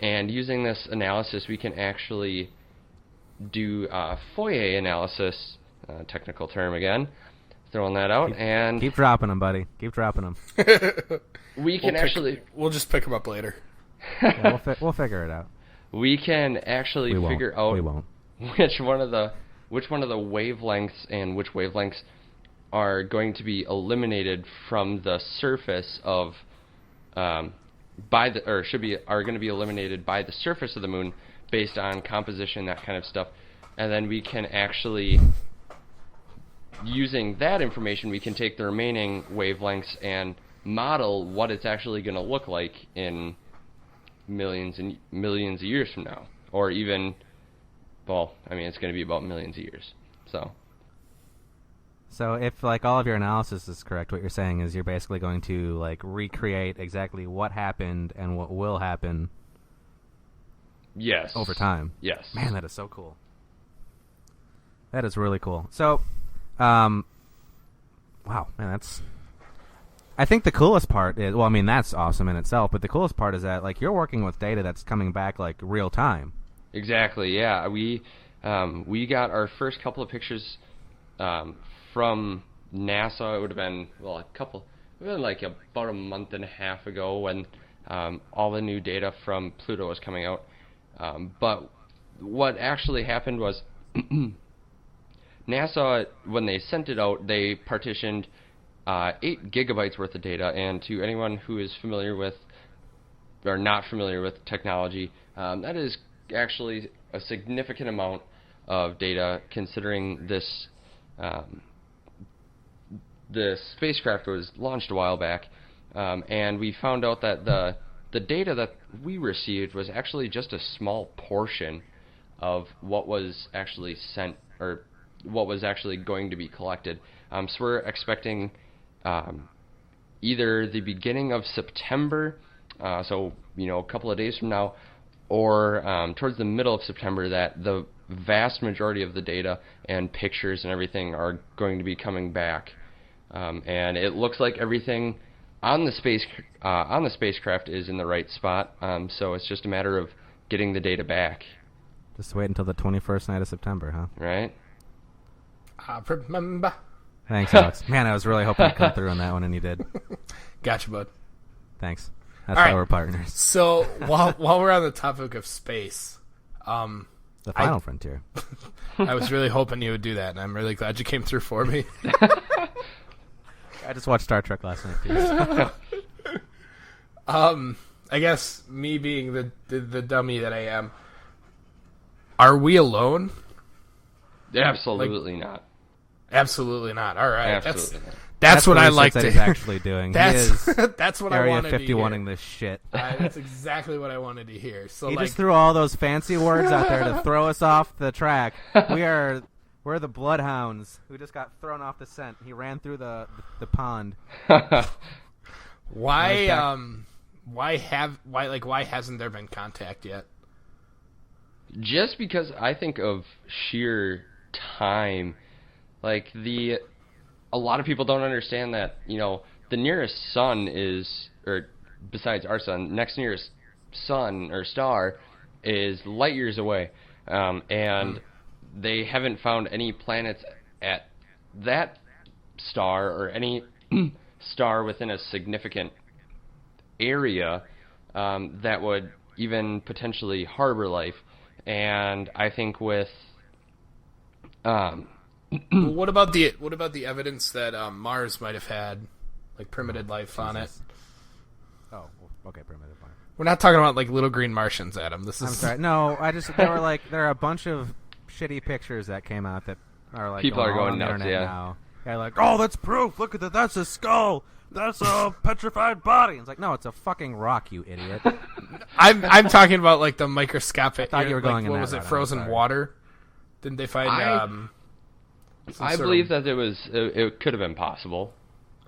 and using this analysis we can actually do Fourier analysis, technical term again, throwing that out, and keep dropping them, buddy. Keep dropping them. We'll just pick them up later. Yeah, we'll figure it out. We can actually figure out which one of the wavelengths and which wavelengths are going to be eliminated from the surface of are going to be eliminated by the surface of the moon based on composition, that kind of stuff. And then we can actually, using that information, we can take the remaining wavelengths and model what it's actually going to look like in millions and millions of years from now, or even, well, I mean, it's going to be about millions of years. So if, like, all of your analysis is correct, what you're saying is you're basically going to, like, recreate exactly what happened and what will happen. Yes. Over time. Yes. Man, that is so cool. That is really cool. So, wow, man, that's... I think the coolest part is, well, I mean, that's awesome in itself, but the coolest part is that, like, you're working with data that's coming back, like, real time. Exactly, yeah. We got our first couple of pictures from NASA. It would have been, well, about a month and a half ago when all the new data from Pluto was coming out. But what actually happened was NASA, when they sent it out, they partitioned 8 gigabytes worth of data. And to anyone who is familiar with or not familiar with technology, that is actually a significant amount of data, considering this the spacecraft was launched a while back, and we found out that the data that we received was actually just a small portion of what was actually sent, or what was actually going to be collected. So we're expecting either the beginning of September, so a couple of days from now, or towards the middle of September, that the vast majority of the data and pictures and everything are going to be coming back. And it looks like everything on the spacecraft is in the right spot. So it's just a matter of getting the data back. Just wait until the 21st night of September, huh? Right. I remember. Thanks, Alex. Man, I was really hoping to come through on that one, and you did. Gotcha, bud. Thanks. That's why we're partners. So while we're on the topic of space, the final frontier. I was really hoping you would do that, and I'm really glad you came through for me. I just watched Star Trek last night, too. I guess me being the dummy that I am, are we alone? Absolutely not. Absolutely not. All right. Absolutely not. That's what I like to hear. hear. Actually doing. That's what I Area wanted to 51ing this shit. That's exactly what I wanted to hear. So he just threw all those fancy words out there to throw us off the track. We're the bloodhounds who just got thrown off the scent. He ran through the pond. Why hasn't there been contact yet? Just because I think of sheer time, like a lot of people don't understand that, the nearest sun is, or besides our sun, next nearest sun or star is light years away, and they haven't found any planets at that star or any star within a significant area that would even potentially harbor life. And I think with what about the evidence that Mars might have had like primitive life on it? Oh, okay, primitive life. We're not talking about like little green Martians, Adam. This is. I'm sorry. No, there are a bunch of shitty pictures that came out that are like people are going on the nuts. internet Yeah. now. Yeah, like, oh, that's proof. Look at that. That's a skull. That's a petrified body. It's like, no, it's a fucking rock, you idiot. I'm talking about like the microscopic. I thought you were going in what that was it? route, Frozen water? Didn't they find? I believe that it could have been possible.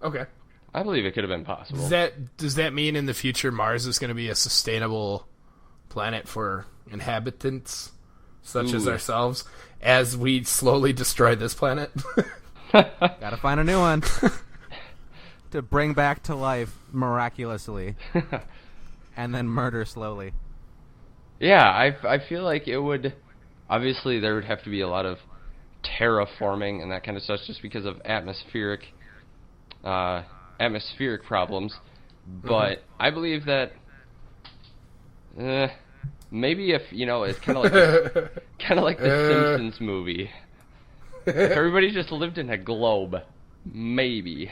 Okay. I believe it could have been possible. Does that mean in the future Mars is going to be a sustainable planet for inhabitants such as ourselves as we slowly destroy this planet? Gotta find a new one to bring back to life miraculously and then murder slowly. Yeah, I feel like it would. Obviously, there would have to be a lot of terraforming and that kind of stuff just because of atmospheric problems. But I believe that maybe if it's kind of like the Simpsons movie. If everybody just lived in a globe, maybe.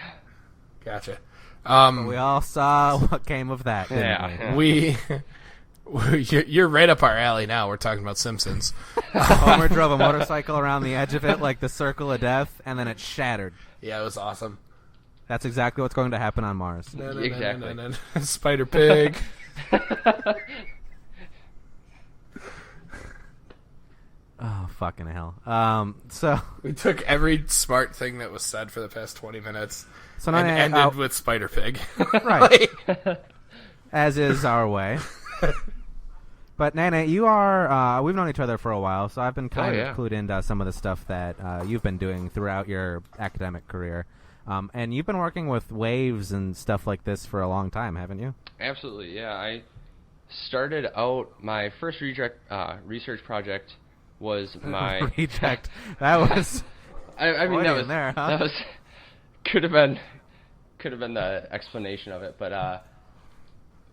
Gotcha. We all saw what came of that. Didn't we? You're right up our alley now. We're talking about Simpsons. Homer drove a motorcycle around the edge of it like the circle of death, and then it shattered. Yeah, it was awesome. That's exactly what's going to happen on Mars. Exactly. Spider Pig. Oh, fucking hell. So we took every smart thing that was said for the past 20 minutes and ended with Spider Pig. Right. As is our way. But Nana, you are we've known each other for a while, so I've been kind of clued into some of the stuff that you've been doing throughout your academic career. And you've been working with waves and stuff like this for a long time, haven't you? Absolutely, yeah. I started out, my first research project was my... Reject. That was... I mean, that was... There, huh? That was... Could have been the explanation of it, but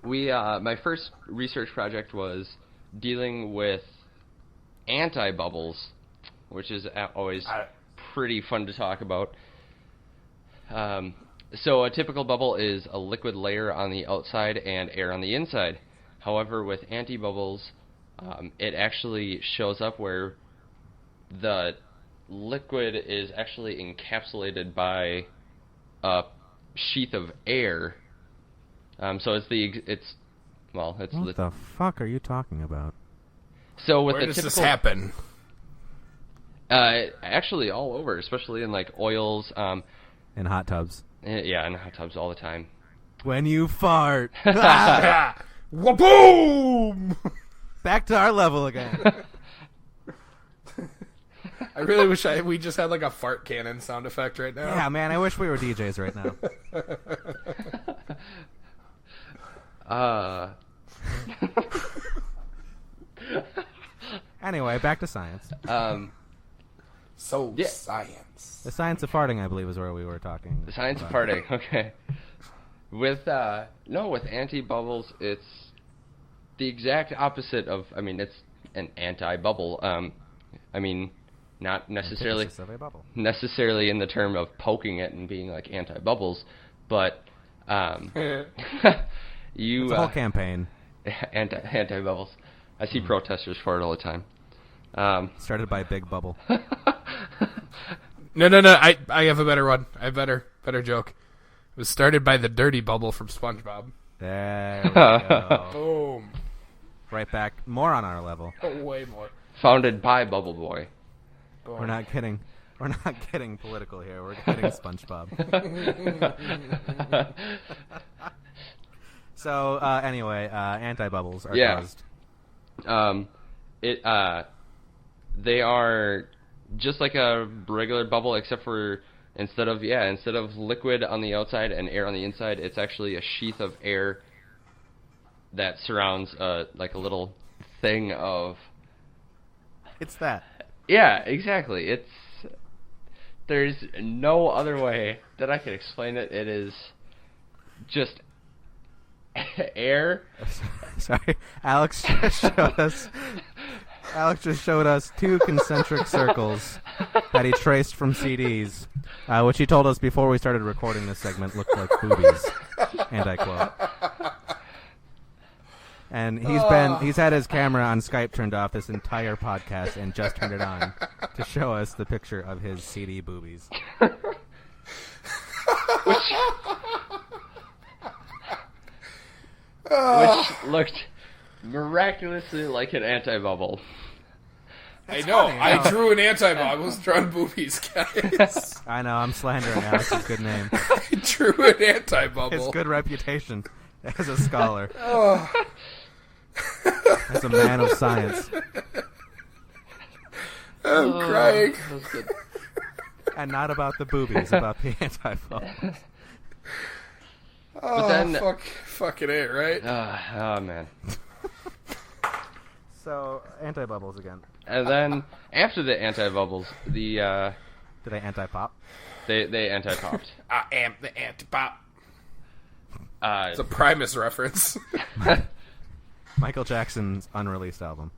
my first research project was dealing with anti-bubbles, which is always pretty fun to talk about. So a typical bubble is a liquid layer on the outside and air on the inside. However, with anti-bubbles, it actually shows up where the liquid is actually encapsulated by a sheath of air. So what the fuck are you talking about? So with Where does this happen? Actually, all over, especially in like oils. In hot tubs. Yeah, in hot tubs all the time. When you fart. Wa-boom! Back to our level again. I really wish we just had like a fart cannon sound effect right now. Yeah, man, I wish we were DJs right now. Anyway, back to science. Science. The science of farting, I believe, is where we were talking. The science of farting, okay. With anti-bubbles, it's the exact opposite of, it's an anti-bubble. Not necessarily in the term of poking it and being like anti-bubbles, but it's a whole campaign. Anti-bubbles. I see protesters for it all the time. Started by Big Bubble. No. I have a better one. I have better joke. It was started by the Dirty Bubble from SpongeBob. There we go. Boom. Right back. More on our level. Oh, way more. Founded by Bubble Boy. Boom. We're not kidding. We're not getting political here. We're getting SpongeBob. So, anyway, anti-bubbles are caused. They are just like a regular bubble, except for instead of liquid on the outside and air on the inside, it's actually a sheath of air that surrounds like a little thing of. It's that. Yeah, exactly. There's no other way that I can explain it. It is just air. Sorry, Alex just showed us two concentric circles that he traced from CDs, which he told us before we started recording this segment looked like boobies, and I quote. And he's had his camera on Skype turned off this entire podcast and just turned it on to show us the picture of his CD boobies. Which looked miraculously like an anti-bubble. I know. I drew an anti-bubble. I was drawing boobies, guys. I know. I'm slandering Alex's good name. I drew an anti-bubble. His good reputation as a scholar. As a man of science. I'm crying. That was good. And not about the boobies, about the anti-bubble. But then, fucking it, right? Oh man. So anti-bubbles again. And then after the anti-bubbles, the did they anti-pop? They anti-popped. I am the anti-pop. It's a Primus reference. Michael Jackson's unreleased album.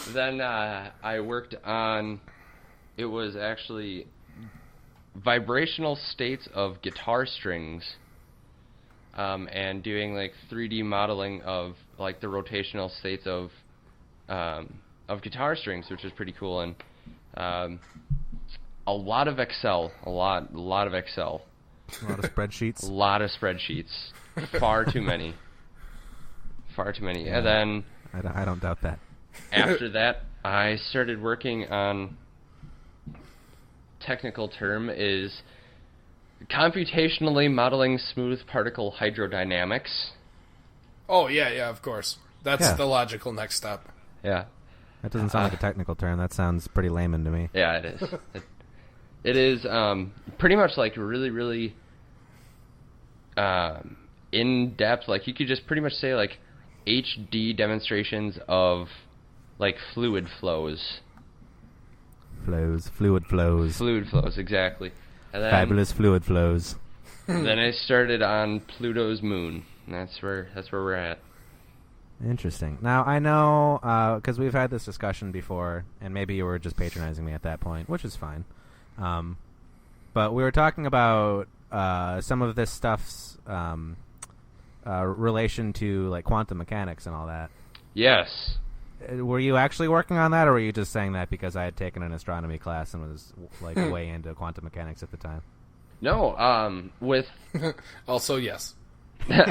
Then I worked on. It was actually vibrational states of guitar strings, and doing like 3D modeling of like the rotational states of guitar strings, which is pretty cool, and a lot of Excel, a lot of Excel, a lot of spreadsheets, far too many, Yeah, and then I don't doubt that. After that, I started working on. Technical term is computationally modeling smooth particle hydrodynamics. Oh, yeah, of course. That's the logical next step. Yeah. That doesn't sound like a technical term. That sounds pretty layman to me. Yeah, it is. It is pretty much like really, really in-depth. Like you could just pretty much say like HD demonstrations of like fluid flows. Fluid flows, exactly. And then, fabulous fluid flows. Then I started on Pluto's moon. And that's where we're at. Interesting. Now I know because we've had this discussion before, and maybe you were just patronizing me at that point, which is fine. But we were talking about some of this stuff's relation to like quantum mechanics and all that. Yes. Were you actually working on that, or were you just saying that because I had taken an astronomy class and was like way into quantum mechanics at the time? No, with also yes.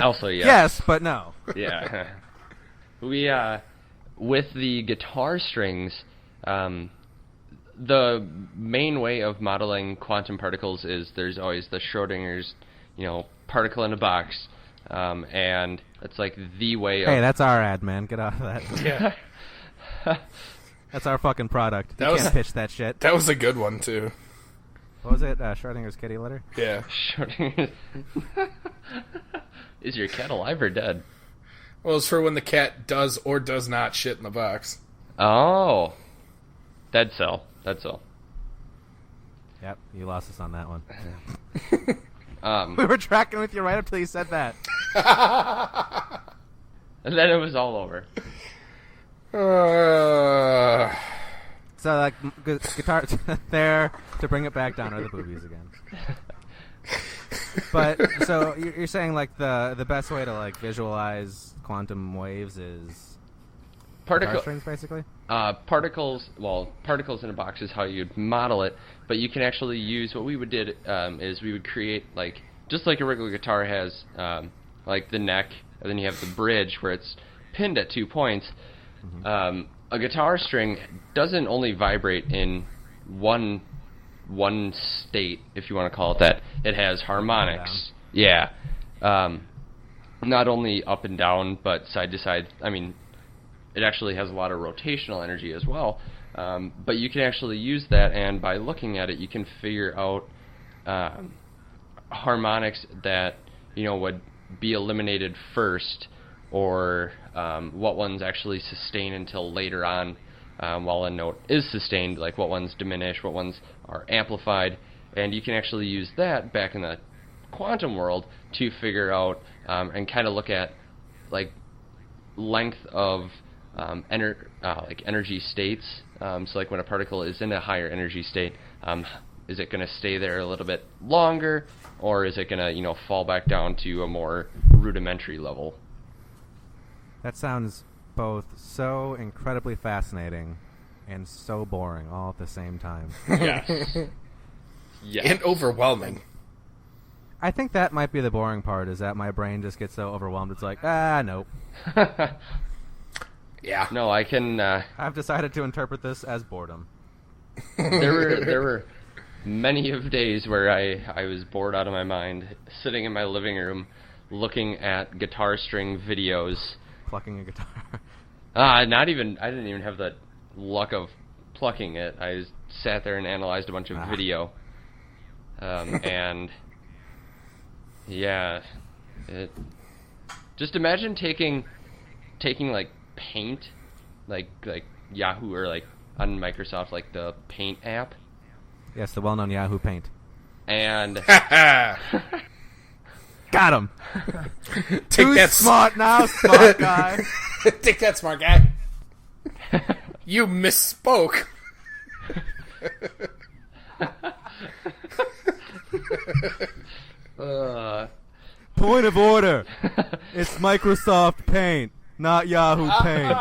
Also yes. Yes, but no. Yeah. We with the guitar strings, the main way of modeling quantum particles is there's always the Schrodinger's, particle in a box, and it's like the way of... Hey, that's our ad, man. Get out of that. Yeah. That's our fucking product. You can't pitch that shit. That was a good one, too. What was it? Schrodinger's kitty litter? Yeah. Schrodinger's... Is your cat alive or dead? Well, it's for when the cat does or does not shit in the box. Oh. Dead cell. Yep, you lost us on that one. We were tracking with you right up till you said that. And then it was all over. So, like, guitar there to bring it back down are the boobies again. But so you're saying like the best way to like visualize quantum waves is guitar strings, basically. Particles in a box is how you'd model it, but you can actually use what we would did is we would create like just like a regular guitar has like the neck, and then you have the bridge where it's pinned at 2 points. Mm-hmm. A guitar string doesn't only vibrate in one state, if you want to call it that. It has harmonics. Yeah. Not only up and down, but side to side. I mean, it actually has a lot of rotational energy as well. But you can actually use that, and by looking at it, you can figure out harmonics that, would be eliminated first, or what ones actually sustain until later on while a note is sustained, like what ones diminish, what ones are amplified, and you can actually use that back in the quantum world to figure out and kind of look at like length of like energy states. So like when a particle is in a higher energy state, is it going to stay there a little bit longer, or is it going to fall back down to a more rudimentary level? That sounds both so incredibly fascinating and so boring all at the same time. Yes. Yeah. And overwhelming. I think that might be the boring part, is that my brain just gets so overwhelmed. It's like, nope. Yeah. No, I can... I've decided to interpret this as boredom. There were many of days where I was bored out of my mind, sitting in my living room, looking at guitar string videos. Plucking a guitar. I didn't even have the luck of plucking it. I sat there and analyzed a bunch of video. And... yeah, just imagine taking like Paint, like Yahoo, or like on Microsoft, like the Paint app. Yes, the well-known Yahoo Paint. And got him. Take that smart now, smart guy. Take that, smart guy. You misspoke. Point of order. It's Microsoft Paint, not Yahoo Paint.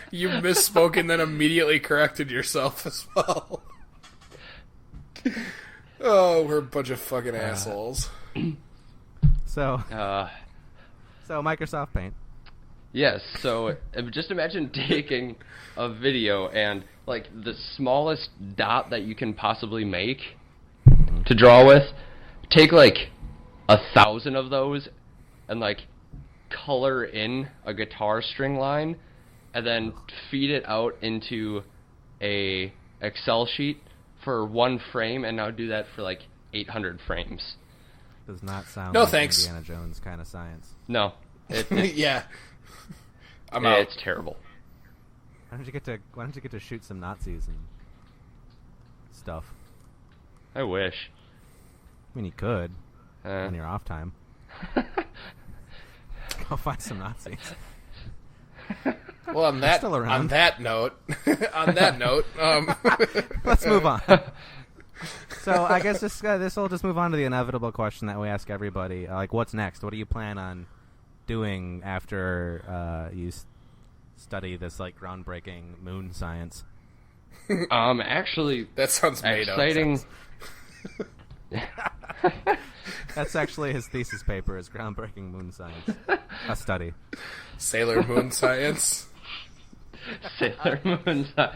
You misspoke and then immediately corrected yourself as well. Oh, we're a bunch of fucking assholes. So Microsoft Paint. Yes, so just imagine taking a video and like the smallest dot that you can possibly make to draw with, take like 1,000 of those and like color in a guitar string line, and then feed it out into a Excel sheet for one frame, and now do that for like 800 frames. Does not sound no like thanks. Indiana Jones kind of science. No. Yeah. I'm out. It's terrible. Why don't you get to shoot some Nazis and stuff? I wish. I mean, you could on your off time. Go find some Nazis. Well, on that note, let's move on. So I guess this will just move on to the inevitable question that we ask everybody: like, what's next? What do you plan on doing after you study this like groundbreaking moon science? Actually, that sounds made exciting. That's actually his thesis paper: is groundbreaking moon science, a study. Sailor Moon science. Sailor Moon science.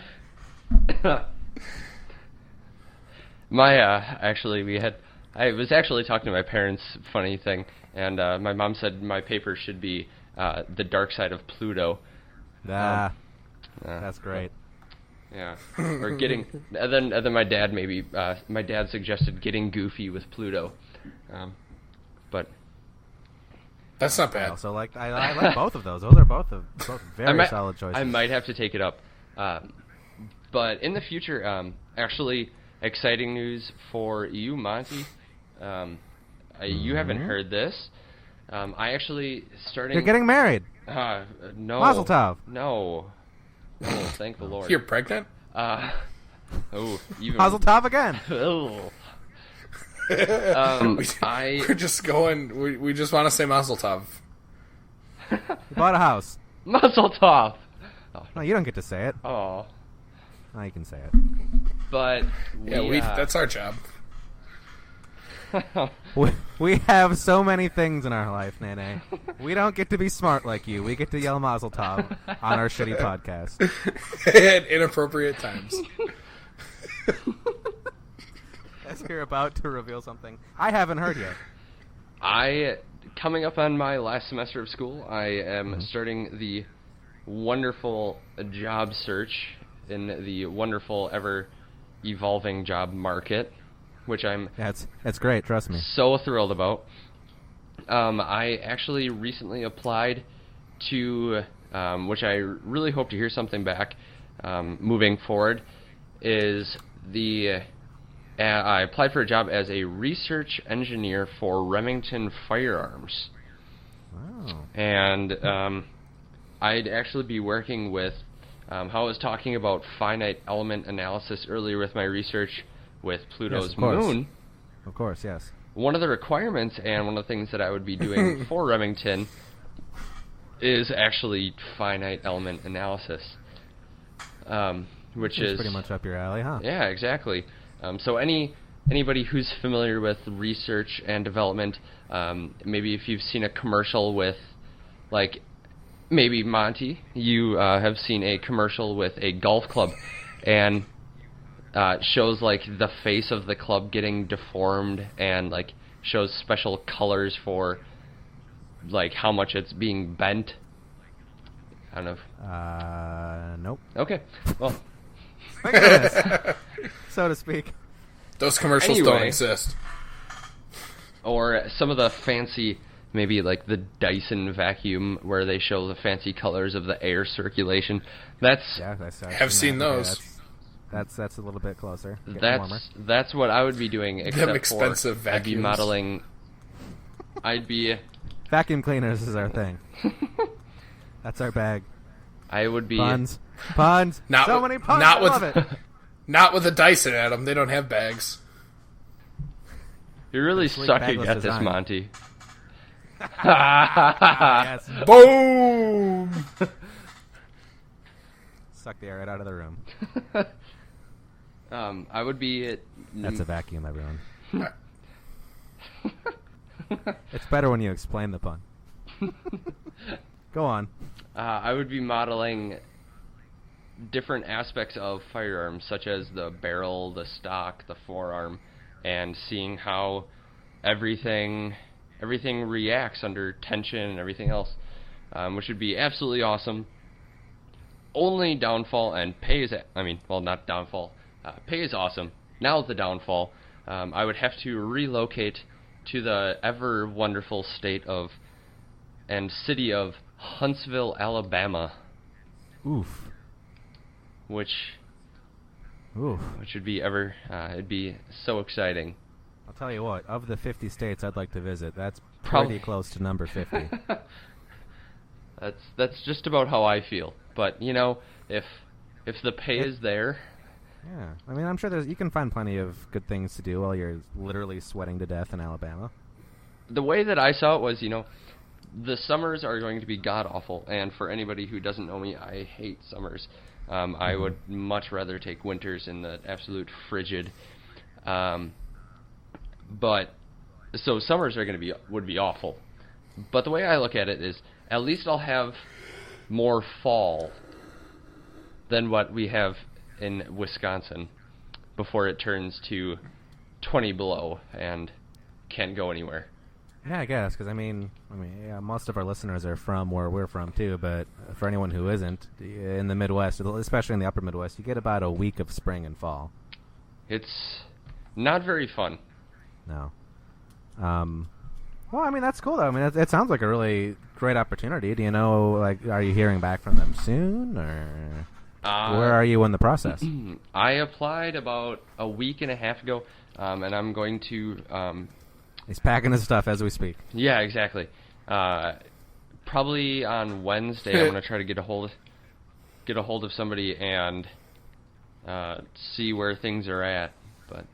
I was actually talking to my parents. Funny thing, and my mom said my paper should be the dark side of Pluto. That's great. Yeah, or getting, and then my dad my dad suggested getting goofy with Pluto, but that's not bad. So like I like both of those. Those are both very solid choices. I might have to take it up, but in the future, actually, exciting news for you, Monty. You haven't heard this. I actually starting. You're getting married. No. Mazel tov. No. Oh, thank the Lord. You're pregnant? Even Mazel tov again. Oh. We're just going. We just want to say Mazel tov. You bought a house. Mazel tov. Oh. No, you don't get to say it. Oh. No, you can say it. But that's our job. We have so many things in our life, Nene. We don't get to be smart like you. We get to yell Mazel Tov on our shitty podcast. At inappropriate times. As you're about to reveal something I haven't heard yet. Coming up on my last semester of school, I am starting the wonderful job search in the wonderful, ever-evolving job market, which I'm it's great, trust me. So thrilled about. I actually recently applied to, which I really hope to hear something back moving forward, is the I applied for a job as a research engineer for Remington Firearms. Wow. And I'd actually be working with, how I was talking about finite element analysis earlier with my research with Pluto's moon. Of course, yes. One of the requirements and one of the things that I would be doing for Remington is actually finite element analysis, which is pretty much up your alley, huh? Yeah, exactly. So anybody who's familiar with research and development, maybe if you've seen a commercial with, like, maybe Monty, you have seen a commercial with a golf club, and shows like the face of the club getting deformed, and like shows special colors for like how much it's being bent. I don't know. Nope. Okay. Well. My goodness. So to speak. Those commercials don't exist. Or some of the fancy, maybe like the Dyson vacuum, where they show the fancy colors of the air circulation. I've seen those. Okay, that's a little bit closer. That's what I would be doing. Except them expensive for I'd be modeling. I'd be vacuum cleaners is our thing. That's our bag. I would be puns. So many puns. Not I with love it. Not with a Dyson, Adam. They don't have bags. You're really sucking at this, Monty. Yes. Boom! Suck the air right out of the room. I would be. That's a vacuum, everyone. It's better when you explain the pun. Go on. I would be modeling different aspects of firearms, such as the barrel, the stock, the forearm, and seeing how everything reacts under tension and everything else, which would be absolutely awesome. Only downfall, and pay is, not downfall, pay is awesome. Now the downfall, I would have to relocate to the ever wonderful state of and city of Huntsville, Alabama. Oof. Which would be it'd be so exciting. I'll tell you what, of the 50 states I'd like to visit, that's pretty close to number 50. That's just about how I feel. But, you know, if the pay is there. Yeah. I mean, I'm sure you can find plenty of good things to do while you're literally sweating to death in Alabama. The way that I saw it was, you know, the summers are going to be god-awful. And for anybody who doesn't know me, I hate summers. I would much rather take winters in the absolute frigid. But so summers would be awful. But the way I look at it is, at least I'll have more fall than what we have in Wisconsin before it turns to 20 below and can't go anywhere. Yeah, I guess, because yeah, most of our listeners are from where we're from too. But for anyone who isn't, in the Midwest, especially in the Upper Midwest, you get about a week of spring and fall. It's not very fun. No. Well, I mean, that's cool though. I mean, it sounds like a really great opportunity. Do you know, like, are you hearing back from them soon, or where are you in the process? I applied about a week and a half ago, and I'm going to. He's packing his stuff as we speak. Yeah, exactly. Probably on Wednesday, I'm going to try to get a hold of somebody and see where things are at. But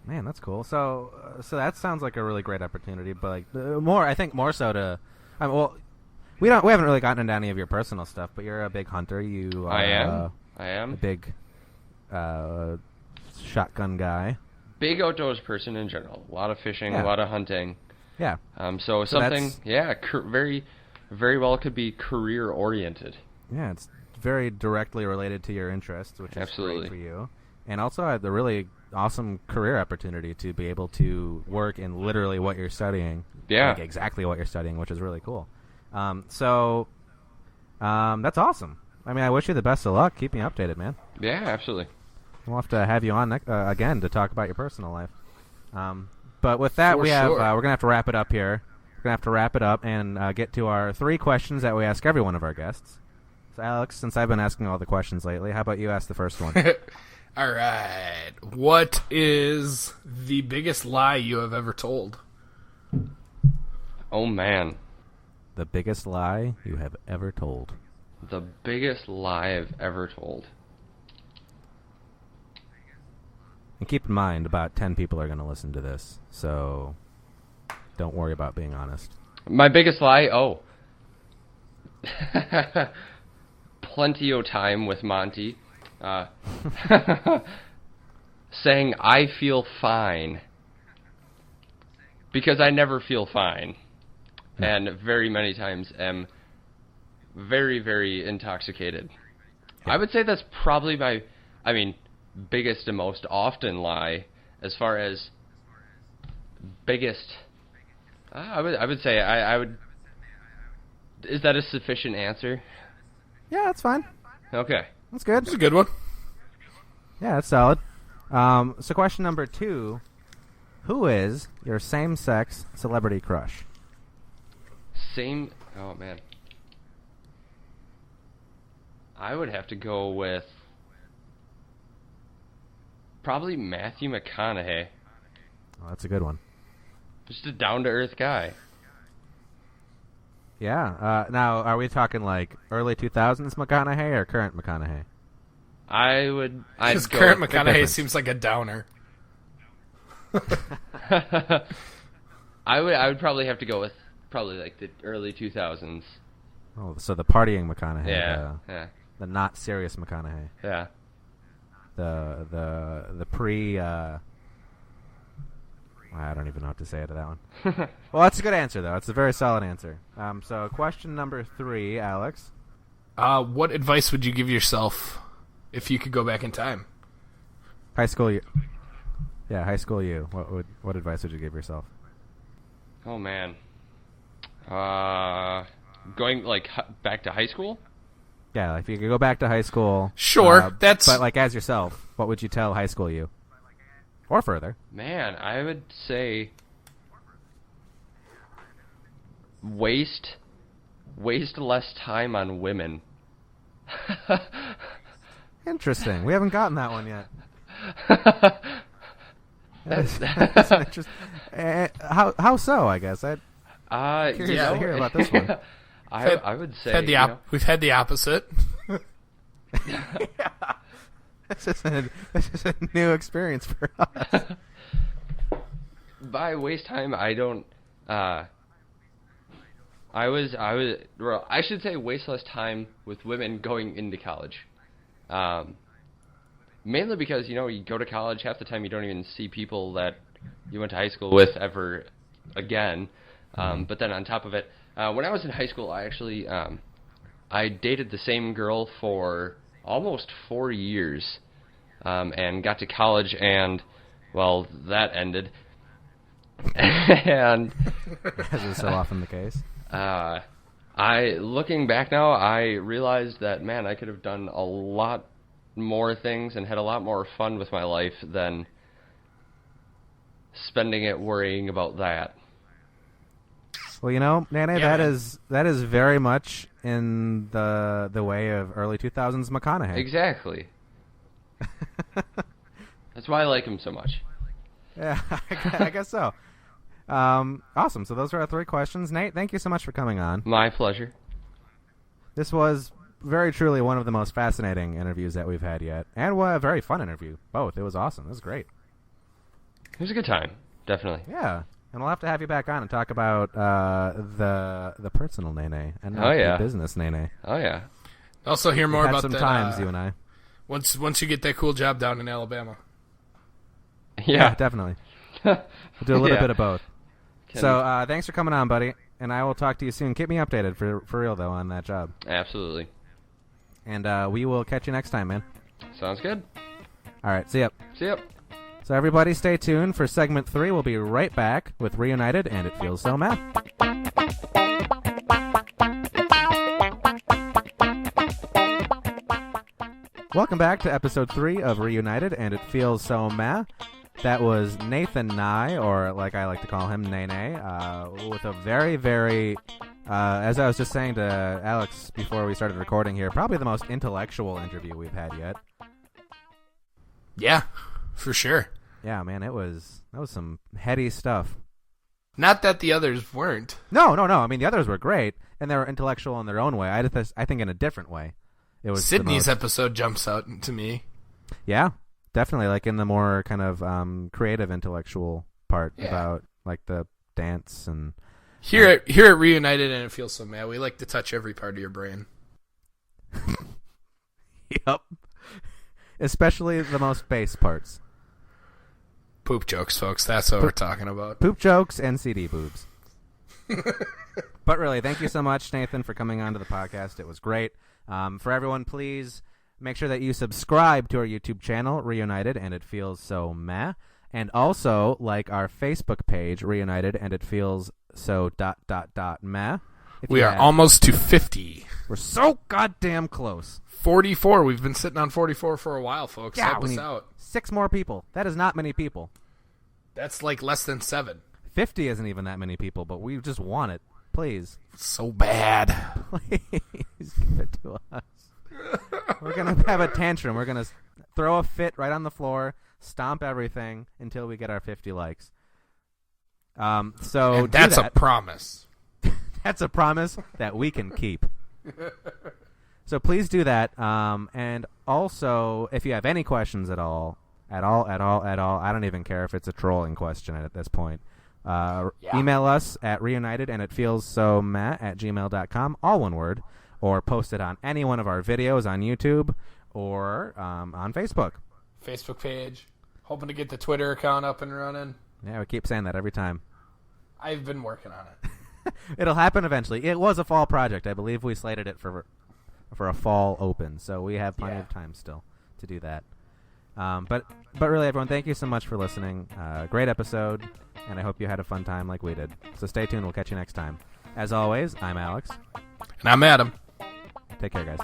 man, that's cool. So that sounds like a really great opportunity. But like I think more so to. We haven't really gotten into any of your personal stuff, but you're a big hunter. You are. I am a big shotgun guy. Big outdoors person in general. A lot of fishing, a lot of hunting. Yeah. So something, very, very well could be career oriented. Yeah, it's very directly related to your interests, which is great for you. And also the really awesome career opportunity to be able to work in literally what you're studying. Yeah. Like exactly what you're studying, which is really cool. So that's awesome. I mean, I wish you the best of luck. Keep me updated, man. Yeah, absolutely. We'll have to have you on again to talk about your personal life. But with that, we're gonna have to wrap it up here. We're gonna have to wrap it up and get to our 3 questions that we ask every one of our guests. So, Alex, since I've been asking all the questions lately, how about you ask the first one? All right. What is the biggest lie you have ever told? Oh, man. The biggest lie you have ever told. The biggest lie I've ever told. And keep in mind, about 10 people are going to listen to this, so don't worry about being honest. My biggest lie? Oh. Plenty of time with Monty. Saying I feel fine. Because I never feel fine. And very many times am very, very intoxicated. I would say that's probably my, biggest and most often lie. As far as biggest, I would say I would. Is that a sufficient answer? Yeah, that's fine. Okay, that's good. That's a good one. Yeah, that's solid. So question number 2: who is your same-sex celebrity crush? Oh man. I would have to go with probably Matthew McConaughey. Oh, that's a good one. Just a down-to-earth guy. Yeah. Now, are we talking like early 2000s McConaughey or current McConaughey? Because current McConaughey seems like a downer. I would probably have to go with probably like the early 2000s. Oh, so the partying McConaughey. Yeah. The not serious McConaughey. Yeah. The pre. I don't even know what to say to that one. Well, that's a good answer though. It's a very solid answer. So question number 3, Alex. What advice would you give yourself if you could go back in time? High school you. Yeah, high school you. What advice would you give yourself? Oh man. Going like back to high school? Yeah, if you could go back to high school. Sure, but like as yourself, what would you tell high school you? Or further. Man, I would say waste less time on women. Interesting. We haven't gotten that one yet. That's interesting. How so? I guess I'm curious to hear about this one. I would say we've had the opposite. Yeah. This is a new experience for us. By waste time, I don't. I should say waste less time with women going into college. Mainly because you go to college, half the time you don't even see people that you went to high school with ever again. But then on top of it, when I was in high school, I actually I dated the same girl for almost 4 years, and got to college, and well, that ended. And as is so often the case. Looking back now, I realized that man, I could have done a lot more things and had a lot more fun with my life than spending it worrying about that. Well, Nene, that is very much in the way of early 2000s McConaughey. Exactly. That's why I like him so much. Yeah, I guess so. Awesome. So those are our 3 questions. Nate, thank you so much for coming on. My pleasure. This was very truly one of the most fascinating interviews that we've had yet, and a very fun interview. Both. It was awesome. It was great. It was a good time. Definitely. Yeah. And we'll have to have you back on and talk about the personal Nene and not the business Nene. Oh yeah. Also hear more about some that. Times you and I. Once you get that cool job down in Alabama. Yeah, definitely. We'll do a little bit of both. So thanks for coming on, buddy. And I will talk to you soon. Keep me updated for real though on that job. Absolutely. And we will catch you next time, man. Sounds good. All right. See ya. See ya. So everybody stay tuned for segment 3. We'll be right back with Reunited, and it feels so mad. Welcome back to episode 3 of Reunited, and it feels so meh. That was Nathan Nye, or like I like to call him, Nene, with a very, very, as I was just saying to Alex before we started recording here, probably the most intellectual interview we've had yet. Yeah, for sure. Yeah, man, that was some heady stuff. Not that the others weren't. No. I mean, the others were great, and they were intellectual in their own way. I think in a different way. It was Sydney's episode jumps out to me. Yeah, definitely, like in the more kind of creative, intellectual part about like the dance and here at Reunited, and it feels so mad. We like to touch every part of your brain. Yep, especially the most base parts. Poop jokes, folks. That's what we're talking about. Poop jokes and CD boobs. But really, thank you so much, Nathan, for coming on to the podcast. It was great. For everyone, please make sure that you subscribe to our YouTube channel, Reunited, and It Feels So Meh. And also, like our Facebook page, Reunited, and It Feels So ... meh. We are almost to 50. We're so goddamn close. 44. We've been sitting on 44 for a while, folks. Yeah, help us out. 6 more people. That is not many people. That's like less than 7. 50 isn't even that many people, but we just want it. Please. So bad. Please give it to us. We're going to have a tantrum. We're going to throw a fit right on the floor, stomp everything until we get our 50 likes. So and that's a promise. That's a promise that we can keep. So please do that. And also, if you have any questions at all, I don't even care if it's a trolling question at this point. Email us at reunitedanditfeelssomeh@gmail.com, all one word, or post it on any one of our videos on YouTube or on Facebook. Facebook page. Hoping to get the Twitter account up and running. Yeah, we keep saying that every time. I've been working on it. It'll happen eventually. It was a fall project. I believe we slated it for a fall open, so we have plenty of time still to do that. But really, everyone, thank you so much for listening. Great episode, and I hope you had a fun time like we did. So stay tuned. We'll catch you next time. As always, I'm Alex. And I'm Adam. Take care, guys.